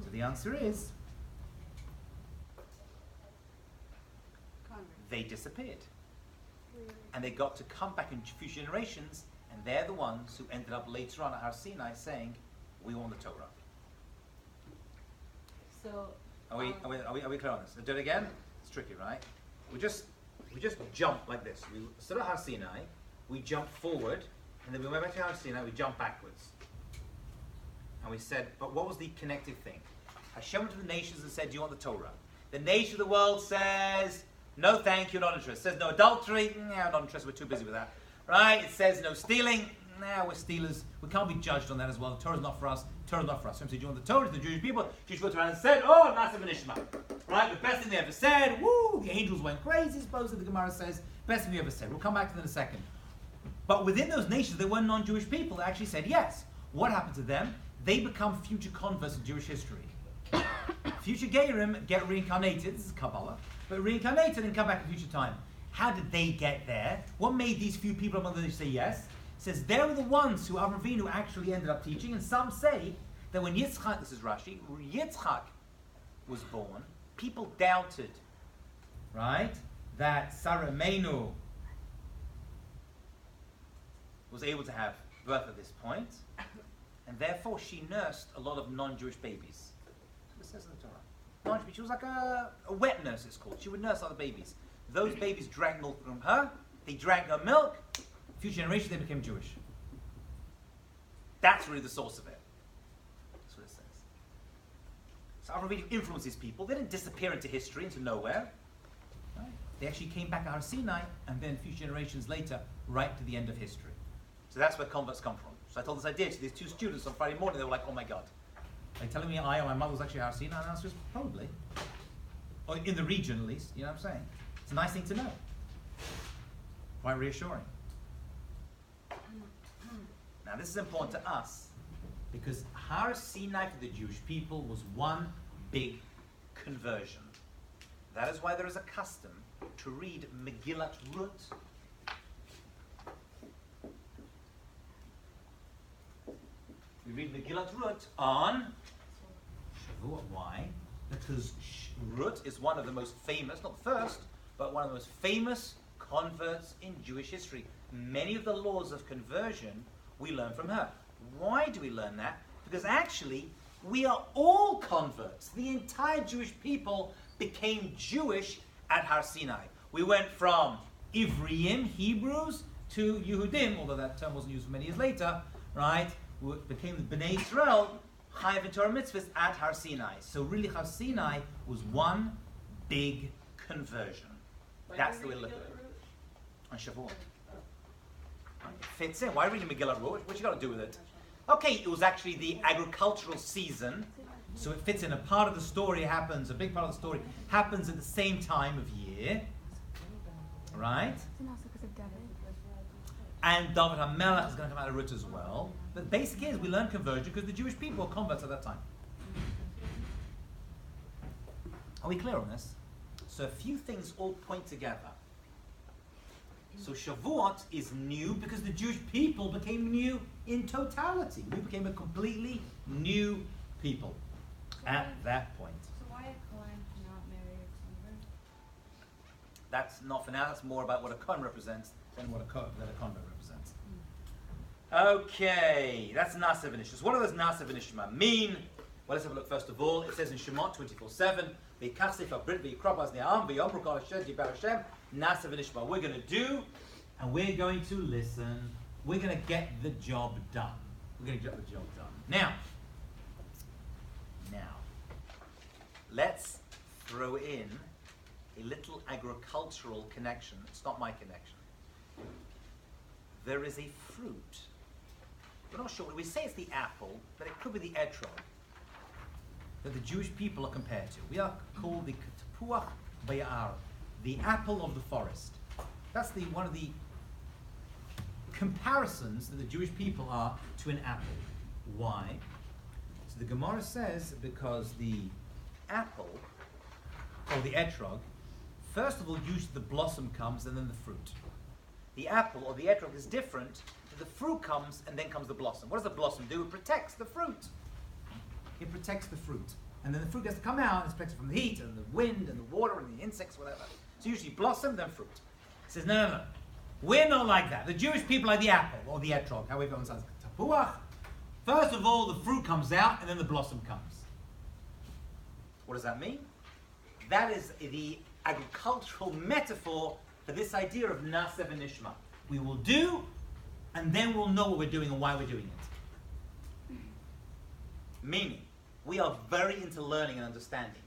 [SPEAKER 2] So the answer is they disappeared. And they got to come back in future generations, and they're the ones who ended up later on at Har Sinai saying, we want the Torah.
[SPEAKER 3] So
[SPEAKER 2] Are we clear on this? Do it again? It's tricky, right? We just jump like this. We stood at Har Sinai, we jump forward, and then we went back to Har Sinai, we jump backwards. And we said, but what was the connective thing? Hashem went to the nations and said, do you want the Torah? The nation of the world says, no thank you, not interested. It says no adultery, no, not interested, we're too busy with that. Right? It says no stealing, no, we're stealers. We can't be judged on that as well. The Torah's not for us. Torah's not for us. So do you want the Torah? To the Jewish people, Jewish went around and said, oh, Naaseh VeNishmah. Right? The best thing they ever said. Woo! The angels went crazy, supposedly the Gemara says. Best thing they ever said. We'll come back to that in a second. But within those nations, there were non-Jewish people that actually said yes. What happened to them? They become future converts in Jewish history. Future Gerim get reincarnated. This is Kabbalah. But reincarnated and come back in future time. How did they get there? What made these few people among them say yes? It says they were the ones who Avram Avinu actually ended up teaching, and some say that when Yitzchak, this is Rashi, Yitzchak was born, people doubted, right, that Sarah Meinu was able to have birth at this point, and therefore she nursed a lot of non-Jewish babies. That's what it says in the Torah. She was like a wet nurse, it's called. She would nurse other babies. Those babies drank milk from her. They drank her milk. A few generations, they became Jewish. That's really the source of it. That's what it says. So Avraham Avinu influenced these people. They didn't disappear into history, into nowhere. Right? They actually came back out of Sinai, and then a few generations later, right to the end of history. So that's where converts come from. So I told this idea to these two students on Friday morning. They were like, "Oh my God, are you telling me I or my mother was actually out of Sinai?" And the answer is probably, or in the region at least. You know what I'm saying? It's a nice thing to know. Quite reassuring. Now this is important to us because Har Sinai for the Jewish people was one big conversion. That is why there is a custom to read Megillat Ruth. We read Megillat Ruth on Shavuot. Why? Because Ruth is one of the most famous, not the first, but one of the most famous converts in Jewish history. Many of the laws of conversion we learn from her. Why do we learn that? Because actually, we are all converts. The entire Jewish people became Jewish at Har Sinai. We went from Ivriim, Hebrews, to Yehudim, although that term wasn't used for many years later, right? We became the Bnei Israel, Chayav in Torah mitzvahs at Har Sinai. So really, Har Sinai was one big conversion. That's the way to look at it. On Shavuot. It fits in. Why reading Megillah Ruth? What you got to do with it? Okay, it was actually the agricultural season, so it fits in. A part of the story happens, a big part of the story happens at the same time of year, right? And David HaMelech is going to come out of Ruth as well. But the basic is we learn conversion because the Jewish people were converts at that time. Are we clear on this? So a few things all point together. So Shavuot is new because the Jewish people became new in totality. We became a completely new people at that point.
[SPEAKER 1] So why a Kohen cannot marry a convert?
[SPEAKER 2] That's not for now. That's more about what a Kohen represents than what a convert represents. Okay, that's Naaseh VeNishmah. What do those Naaseh VeNishmah mean? Well, let's have a look first of all. It says in Shemot 24:7, Naaseh VeNishmah. We're going to do, and we're going to listen. We're going to get the job done. We're going to get the job done. Now, let's throw in a little agricultural connection. It's not my connection. There is a fruit. We're not sure. We say it's the apple, but it could be the etrog that the Jewish people are compared to. We are called the Tepuach Bayar, the apple of the forest. That's one of the comparisons that the Jewish people are to an apple. Why? So the Gemara says because the apple, or the etrog, first of all, usually the blossom comes and then the fruit. The apple or the etrog is different. The fruit comes and then comes the blossom. What does the blossom do? It protects the fruit. It protects the fruit. And then the fruit has to come out and it's protected from the heat and the wind and the water and the insects, whatever. So usually blossom, then fruit. He says, no. We're not like that. The Jewish people are the apple or the etrog, however one says tapuach. First of all, the fruit comes out and then the blossom comes. What does that mean? That is the agricultural metaphor for this idea of Naaseh VeNishmah. We will do, and then we'll know what we're doing and why we're doing it. Meaning, we are very into learning and understanding.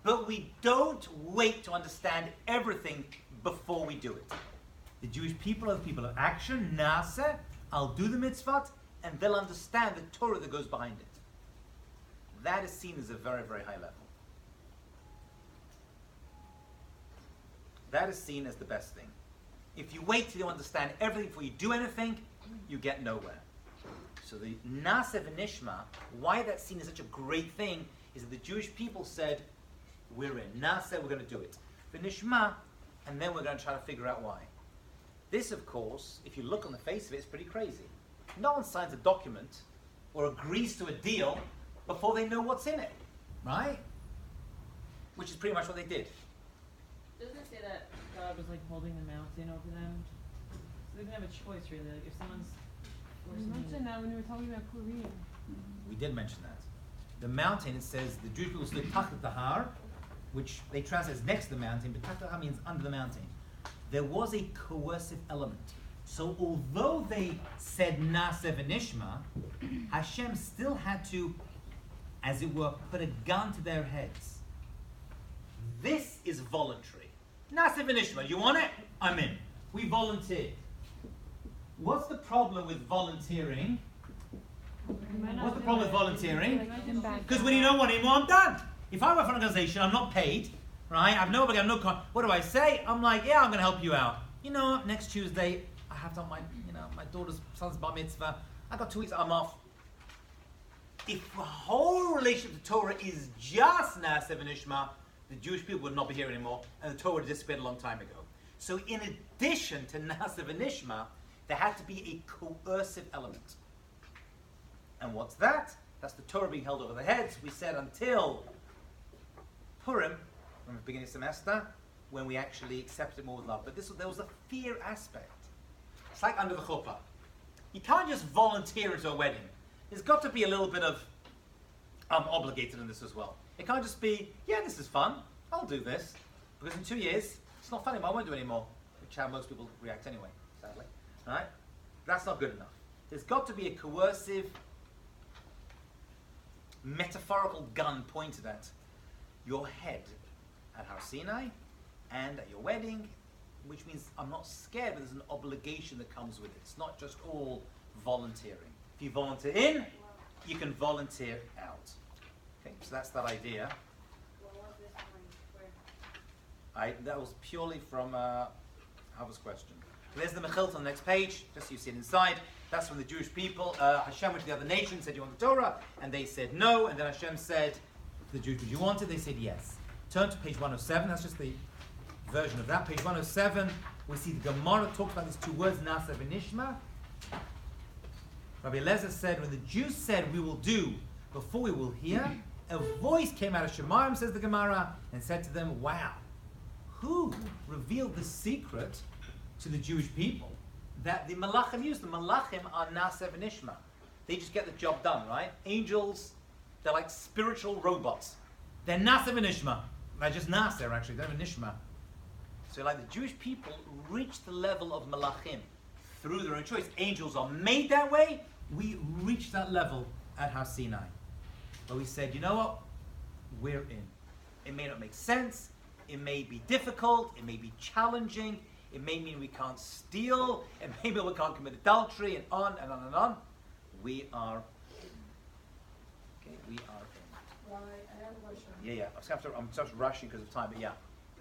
[SPEAKER 2] But we don't wait to understand everything before we do it. The Jewish people are the people of action. Naaseh, I'll do the mitzvot, and they'll understand the Torah that goes behind it. That is seen as a very, very high level. That is seen as the best thing. If you wait till you understand everything before you do anything, you get nowhere. So the Naaseh VeNishmah, why that's seen as such a great thing, is that the Jewish people said, we're in. Naaseh, we're going to do it. VeNishmah, and then we're going to try to figure out why. This, of course, if you look on the face of it, it's pretty crazy. No one signs a document or agrees to a deal before they know what's in it, right? Which is pretty much what they did.
[SPEAKER 3] Doesn't it say that God was like holding the mountain over them? So they didn't have a choice really. Like if someone's... You mentioned that when we were talking about Purim.
[SPEAKER 2] We did mention that. the mountain, it says the Jewish people stood tachat the har, which they translate as next to the mountain, but tachat the har means under the mountain. There was a coercive element. So although they said Naaseh VeNishmah, Hashem still had to, as it were, put a gun to their heads. This is voluntary. Naaseh VeNishmah, you want it? I'm in. We volunteered. What's the problem with volunteering? What's the problem with volunteering? Because when you don't want it anymore, I'm done. If I work for an organization, I'm not paid, right? I've no what do I say? I'm like, yeah, I'm going to help you out. You know what? Next Tuesday, I have done my daughter's son's bar mitzvah. I got 2 weeks. I'm off. If the whole relationship to Torah is just Naaseh VeNishmah, the Jewish people would not be here anymore, and the Torah would have disappeared a long time ago. So, in addition to Naaseh VeNishmah, there had to be a coercive element. And what's that? That's the Torah being held over their heads. We said until Purim, from the beginning of the semester, when we actually accepted more with love. But there was a fear aspect. It's like under the chuppah. You can't just volunteer into a wedding. There's got to be a little bit of, I'm obligated in this as well. It can't just be, yeah, this is fun, I'll do this. Because in 2 years, it's not funny, I won't do it anymore. Which is how most people react anyway, sadly. Right? That's not good enough. There's got to be a coercive, metaphorical gun pointed at your head at Har Sinai and at your wedding, which means I'm not scared, but there's an obligation that comes with it. It's not just all volunteering. If you volunteer in, you can volunteer out. Okay, so that's that idea.
[SPEAKER 1] What was this point? Where?
[SPEAKER 2] That was purely from Hava's question. There's the Mechilt on the next page, just so you see it inside. That's when the Jewish people, Hashem went to the other nations, said, you want the Torah? And they said no, and then Hashem said to the Jews, did you want it? They said yes. Turn to page 107, that's just the version of that. Page 107, we see the Gemara talks about these 2 words, Naaseh VeNishmah. Rabbi Eliezer said, when the Jews said, we will do before we will hear, a voice came out of Shemayim, says the Gemara, and said to them, wow, who revealed the secret to the Jewish people that the Malachim use? The Malachim are Naaseh VeNishmah. They just get the job done, right? Angels, they're like spiritual robots. They're Naaseh VeNishmah. They're just Naaseh, actually. They're VeNishmah. So like the Jewish people reach the level of Malachim through their own choice. Angels are made that way. We reach that level at Har Sinai. But we said, you know what? We're in. It may not make sense. It may be difficult. It may be challenging. It may mean we can't steal. It may mean we can't commit adultery, and on and on and on. We are in. Okay, we are in.
[SPEAKER 9] Well, I have a question.
[SPEAKER 2] Yeah. I'm just rushing because of time, but yeah.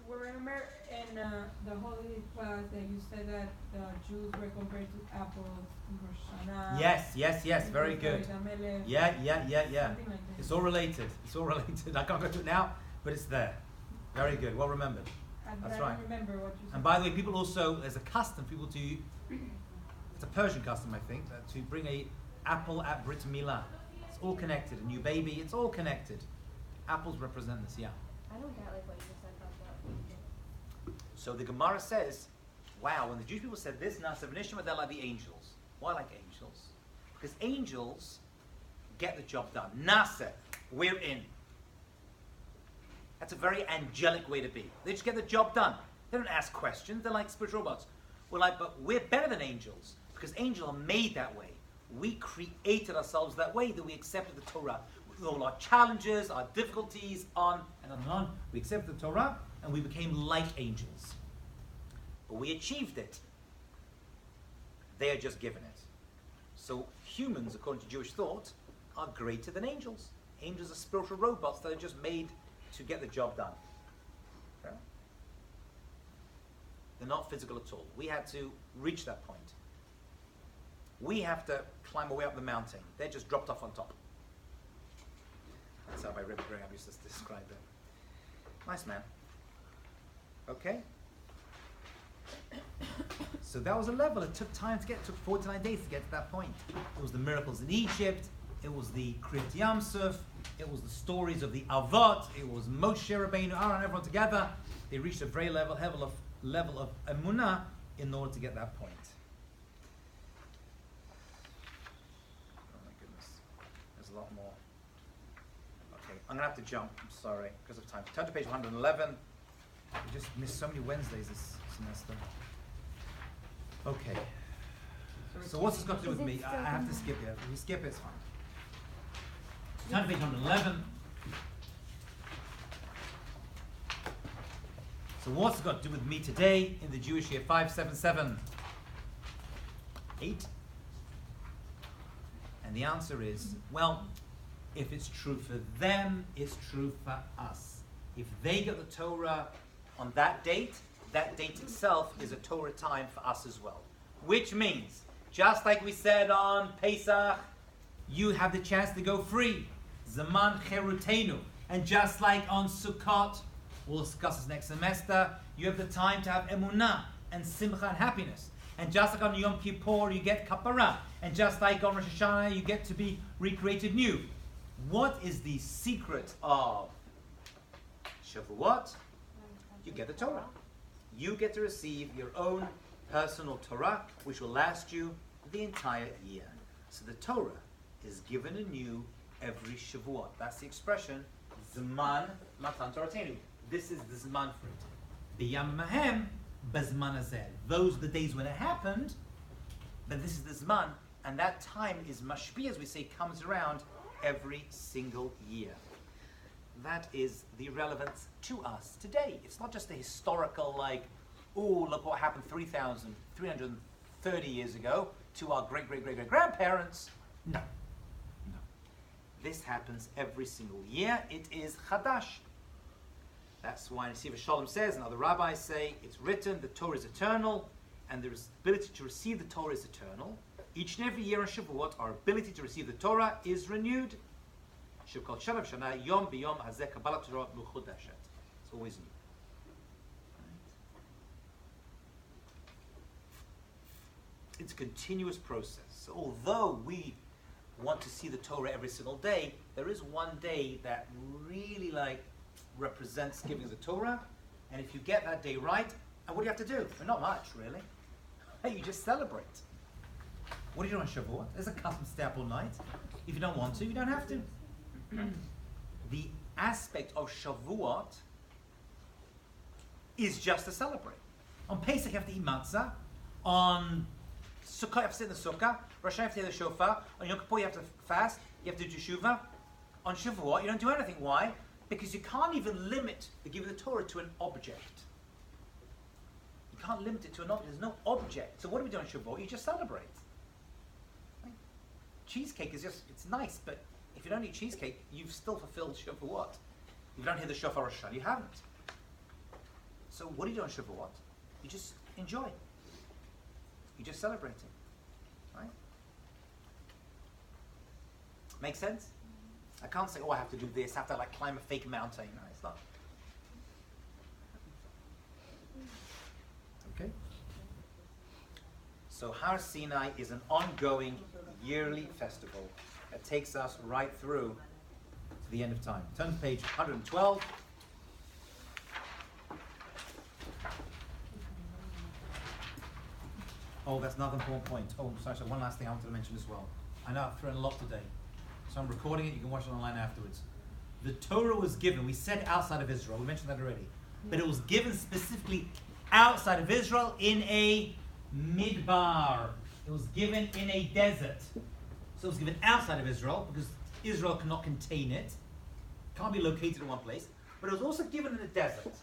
[SPEAKER 9] Remember in the Holy class that you said that the Jews were compared to apples in Rosh Hashanah?
[SPEAKER 2] Yes. Very good. Yeah.
[SPEAKER 9] Something like that.
[SPEAKER 2] It's all related. I can't go to it now, but it's there. Very good. Well remembered. That's right.
[SPEAKER 9] I don't remember what you said.
[SPEAKER 2] And by the way, people also, there's a custom, people to, it's a Persian custom, I think, to bring a apple at Brit Milah. It's all connected. A new baby, it's all connected. Apples represent this, yeah.
[SPEAKER 4] I don't get like what you just said about that.
[SPEAKER 2] So the Gemara says, wow, when the Jewish people said this, Naaseh VeNishmah, they're like the angels. Why like angels? Because angels get the job done. Naaseh, we're in. That's a very angelic way to be. They just get the job done. They don't ask questions. They're like spiritual robots. We're like, but we're better than angels because angels are made that way. We created ourselves that way, that we accepted the Torah with all our challenges, our difficulties, on and on and on. We accepted the Torah and we became like angels. But we achieved it. They are just given it. So humans, according to Jewish thought, are greater than angels. Angels are spiritual robots that are just made to get the job done. Okay? They're not physical at all. We had to reach that point. We have to climb our way up the mountain. They're just dropped off on top. That's how my Rebbe Graham used to describe it. Nice man. Okay? So that was a level. It took time to get. It took 49 days to get to that point. It was the miracles in Egypt. It was the Kriyat Yam Suf. It was the stories of the Avot. It was Moshe Rabbeinu, Aaron, everyone together. They reached a very level of emunah in order to get that point. Oh my goodness, there's a lot more. Okay, I'm going to have to jump. I'm sorry, because of time. Turn to page 111. We just missed so many Wednesdays this semester. Okay. So what's this got to do with me? I have to skip it. If you skip it, it's fine. Turn to page 111. So what's it got to do with me today in the Jewish year 577? 8? And the answer is, well, if it's true for them, it's true for us. If they get the Torah on that date itself is a Torah time for us as well. Which means, just like we said on Pesach, you have the chance to go free. Zaman Cherutenu. And just like on Sukkot, we'll discuss this next semester, you have the time to have emunah and simcha and happiness. And just like on Yom Kippur, you get kapara. And just like on Rosh Hashanah, you get to be recreated new. What is the secret of Shavuot? You get the Torah. You get to receive your own personal Torah, which will last you the entire year. So the Torah is given anew every Shavuot. That's the expression, Zman Matan Toratenu. This is the Zman for it. B'yam Mahem B'zman Hazeh. Those are the days when it happened, but this is the Zman, and that time is mashpi, as we say, comes around every single year. That is the relevance to us today. It's not just a historical, like, oh, look what happened 3,330 years ago to our great-great-great-great-grandparents. No. No. This happens every single year. It is Chadash. That's why Nesiva Shalom says, and other rabbis say, it's written, the Torah is eternal, and the ability to receive the Torah is eternal. Each and every year on Shavuot, our ability to receive the Torah is renewed. It's always new. It's a continuous process. So although we want to see the Torah every single day, there is one day that really represents giving the Torah. And if you get that day right, and what do you have to do? Well, not much, really. You just celebrate. What do you do on Shavuot? There's a custom stay up all night. If you don't want to, you don't have to. The aspect of Shavuot is just to celebrate. On Pesach, you have to eat matzah. On Sukkot, you have to sit in the sukkah. Rosh Hashanah, you have to hear the shofar. On Yom Kippur, you have to fast. You have to do teshuvah. On Shavuot, you don't do anything. Why? Because you can't even limit the giving of the Torah to an object. You can't limit it to an object. There's no object. So what do we do on Shavuot? You just celebrate. Cheesecake is just, it's nice, but if you don't eat cheesecake, you've still fulfilled Shavuot. If you don't hear the shofar Rosh Hashanah, you haven't. So what do you do on Shavuot? You just enjoy. You just celebrate it. Right? Make sense? I can't say, oh, I have to do this, I have to climb a fake mountain. No, it's not. Okay? So Har Sinai is an ongoing yearly festival that takes us right through to the end of time. Turn to page 112. Oh, that's another important point. Oh, sorry, one last thing I wanted to mention as well. I know I've thrown a lot today. So I'm recording it, you can watch it online afterwards. The Torah was given, we said outside of Israel, we mentioned that already, but it was given specifically outside of Israel in a midbar. It was given in a desert. So it was given outside of Israel because Israel cannot contain it. Can't be located in one place. But it was also given in a desert.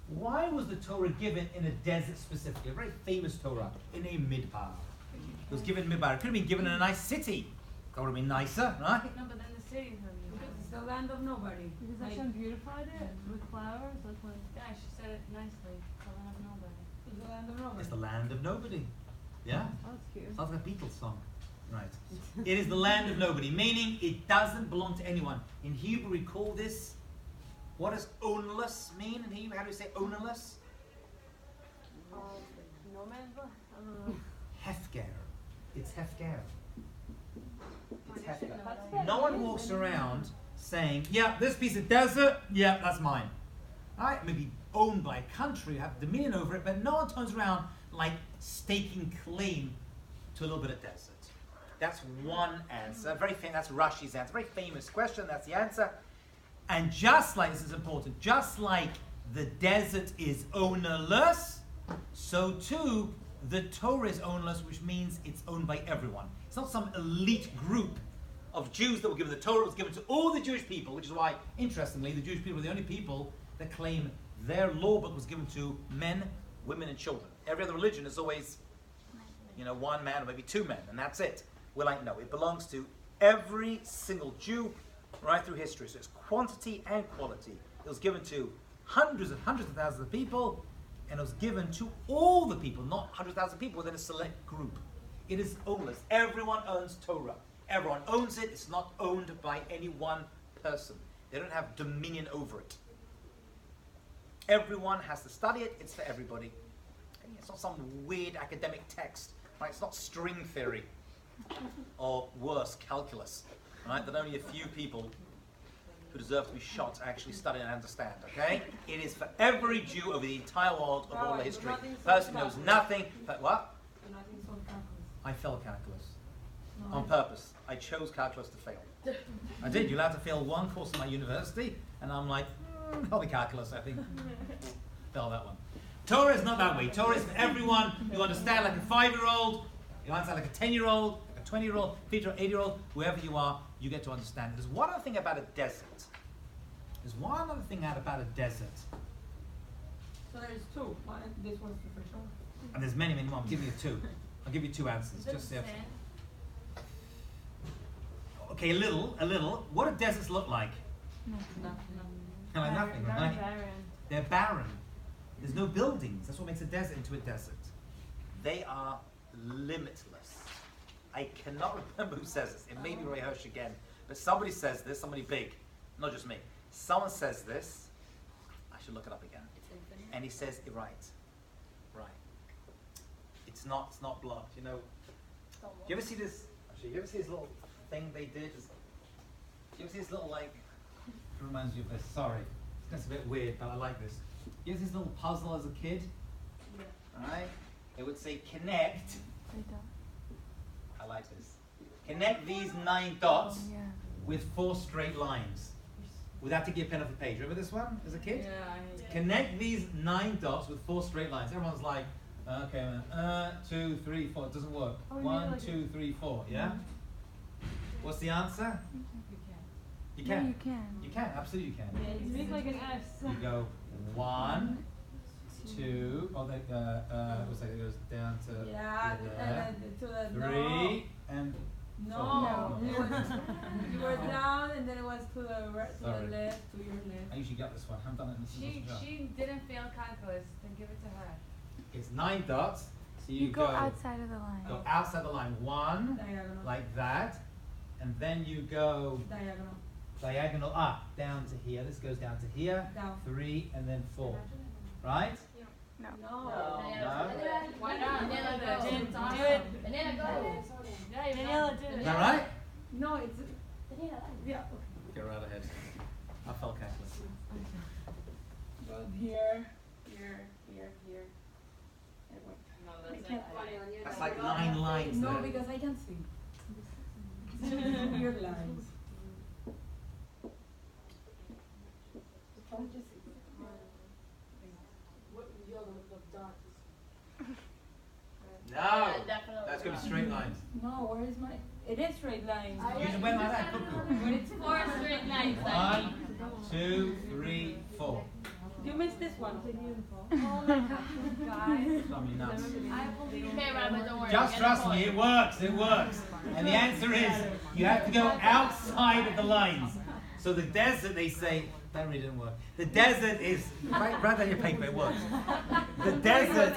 [SPEAKER 2] Why was the Torah given in a desert specifically? A very famous Torah in a midbar. It was given in midbar. It could have been given in a nice city. That would have been nicer, right?
[SPEAKER 1] No, but then the city is
[SPEAKER 9] Because it's the land of nobody.
[SPEAKER 3] Because Hashem beautified it with flowers. That's why.
[SPEAKER 1] Yeah, she said it nicely. The land of nobody.
[SPEAKER 9] It's the land of nobody.
[SPEAKER 2] It's the land of nobody. Yeah?
[SPEAKER 3] Oh, that's cute.
[SPEAKER 2] Sounds like a Beatles song. Right. It is the land of nobody, meaning it doesn't belong to anyone. In Hebrew, we call this, what does ownerless mean in Hebrew? How do we say ownerless?
[SPEAKER 3] No man's land. I don't know.
[SPEAKER 2] Hefker. It's Hefker. It's Hefker. No one walks around saying, yeah, this piece of desert, yeah, that's mine. Right? Maybe owned by a country, have dominion over it, but no one turns around like staking claim to a little bit of desert. That's one answer. That's Rashi's answer. Very famous question. That's the answer. And just like, this is important, just like the desert is ownerless, so too the Torah is ownerless, which means it's owned by everyone. It's not some elite group of Jews that were given the Torah. It was given to all the Jewish people, which is why, interestingly, the Jewish people are the only people that claim their law book was given to men, women, and children. Every other religion is always, one man or maybe two men, and that's it. We're like, no, it belongs to every single Jew right through history. So it's quantity and quality. It was given to hundreds and hundreds of thousands of people, and it was given to all the people, not 100,000 people within a select group. It is ownerless. Everyone owns Torah. Everyone owns it. It's not owned by any one person. They don't have dominion over it. Everyone has to study it. It's for everybody. It's not some weird academic text. Right? It's not string theory or worse, calculus. Right? That only a few people who deserve to be shot actually study and understand. Okay? It is for every Jew over the entire world of all the history. Person knows nothing. But what? I failed calculus on purpose. I chose calculus to fail. I did. You're allowed to fail one course in my university, and I'm like, probably calculus, I think. Fail that one. Torah is not that way. Torah is for everyone. You understand like a 5-year-old, you understand like a 10-year-old, like a 20-year-old, 50-year-old, 80-year-old, whoever you are, you get to understand. There's one other thing about a desert.
[SPEAKER 9] So there's two. One, this one's the first one.
[SPEAKER 2] And there's many, many more. I'm giving you two. I'll give you two answers. Just
[SPEAKER 1] sand?
[SPEAKER 2] Okay, a little. What do deserts look like? Like nothing, right? They're barren. There's no buildings. That's what makes a desert into a desert. They are limitless. I cannot remember who says this. It may be Roy Hirsch again. But somebody says this, somebody big. Not just me. Someone says this. I should look it up again. And he says, right. It's not blocked. You ever see this? Actually, you ever see this little thing they did? You ever see this little it reminds you of this. Sorry, that's a bit weird, but I like this. You ever see this little puzzle as a kid? Yeah. All right. It would say connect. I like this. Connect these 9 dots with 4 straight lines. Without taking a pen off the page. Remember this one as a kid?
[SPEAKER 3] Yeah.
[SPEAKER 2] Connect these 9 dots with 4 straight lines. Everyone's like, okay, 2, 3, 4. It doesn't work. 1, 2, 3, 4. Yeah. What's the answer? You can.
[SPEAKER 8] No, you can.
[SPEAKER 2] You can. Absolutely, you can.
[SPEAKER 3] Yeah, make like an S.
[SPEAKER 2] You go 1, 2. Oh, it goes down to there.
[SPEAKER 9] To the
[SPEAKER 2] 3 and
[SPEAKER 9] no.
[SPEAKER 2] 4.
[SPEAKER 9] You were down, and then it was to the left, to your left.
[SPEAKER 2] I usually got this one. I haven't done it in this
[SPEAKER 1] She didn't fail calculus. Then give it to her.
[SPEAKER 2] It's 9 dots. So
[SPEAKER 8] You go outside of the line.
[SPEAKER 2] Go outside the line. 1,
[SPEAKER 9] Diagonal.
[SPEAKER 2] like that, and then you go diagonal up, down to here. This goes down to here.
[SPEAKER 9] Down.
[SPEAKER 2] 3 and then 4. Right?
[SPEAKER 8] No.
[SPEAKER 2] No.
[SPEAKER 1] Why not?
[SPEAKER 3] Do it.
[SPEAKER 1] Banana go.
[SPEAKER 3] Daniela, do it.
[SPEAKER 2] Is that right?
[SPEAKER 9] No, it's yeah.
[SPEAKER 2] Get right ahead. I felt calculus.
[SPEAKER 9] Go here.
[SPEAKER 7] No,
[SPEAKER 9] I
[SPEAKER 7] that's
[SPEAKER 9] can't
[SPEAKER 7] it.
[SPEAKER 2] That's like 9 lines.
[SPEAKER 9] No,
[SPEAKER 2] there.
[SPEAKER 9] because I can see. Weird lines.
[SPEAKER 2] No. That's going to be straight lines.
[SPEAKER 9] No, where is my? It is straight lines.
[SPEAKER 2] You just went like that, cuckoo.
[SPEAKER 1] But it's 4 straight lines.
[SPEAKER 2] 1, 2, 3, 4.
[SPEAKER 9] You missed this one.
[SPEAKER 1] Oh my God, guys.
[SPEAKER 2] Drive me nuts.
[SPEAKER 1] I believe. Okay, Rabbi, don't worry.
[SPEAKER 2] Just trust me, it works. And the answer is, you have to go outside of the lines. So the desert, they say, that really didn't work. The desert is, write down your paper, it works. The desert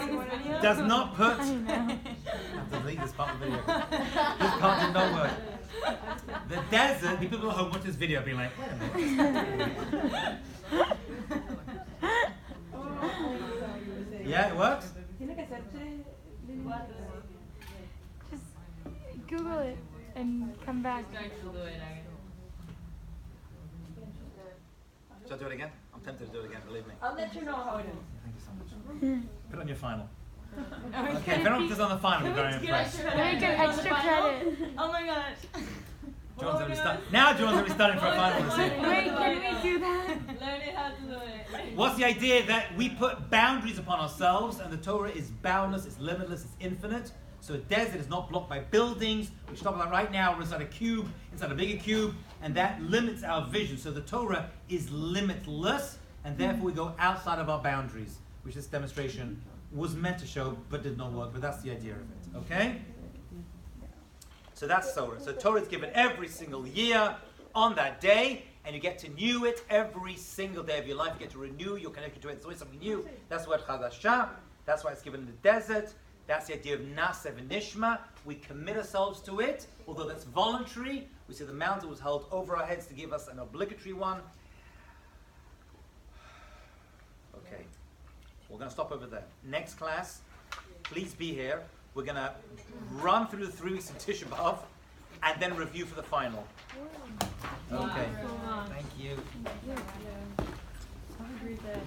[SPEAKER 2] does not put, I have to delete this part of the video. This part did not work. The desert, people at home watch this video being like, wait a minute. Yeah, it works?
[SPEAKER 8] Just Google it and come back.
[SPEAKER 2] Shall I do it again? I'm tempted to do it again, believe me.
[SPEAKER 9] I'll let you know how it is.
[SPEAKER 2] Thank you so much. Put it on your final. Okay, if anyone does on the final, we're very impressed.
[SPEAKER 8] Let me get extra credit.
[SPEAKER 7] Oh my gosh.
[SPEAKER 2] John's gonna be now John's gonna be studying for a final. We'll see.
[SPEAKER 8] Wait, can we do that?
[SPEAKER 3] Learn it how to do it.
[SPEAKER 2] What's the idea? That we put boundaries upon ourselves, and the Torah is boundless, it's limitless, it's infinite. So a desert is not blocked by buildings. We're talking about right now, we're inside a cube, inside a bigger cube, and that limits our vision. So the Torah is limitless, and therefore we go outside of our boundaries, which this demonstration was meant to show, but did not work. But that's the idea of it, okay? So that's Torah. So Torah is given every single year on that day, and you get to renew it every single day of your life. You get to renew, you're connected to it. It's always something new. That's what Chadashah. That's why it's given in the desert. That's the idea of Naaseh VeNishmah. We commit ourselves to it, although that's voluntary. We say the mountain was held over our heads to give us an obligatory one. Okay, we're going to stop over there. Next class, please be here. We're going to run through the 3 weeks of Tisha B'Av and then review for the final. Okay, thank you.
[SPEAKER 3] Have a great day.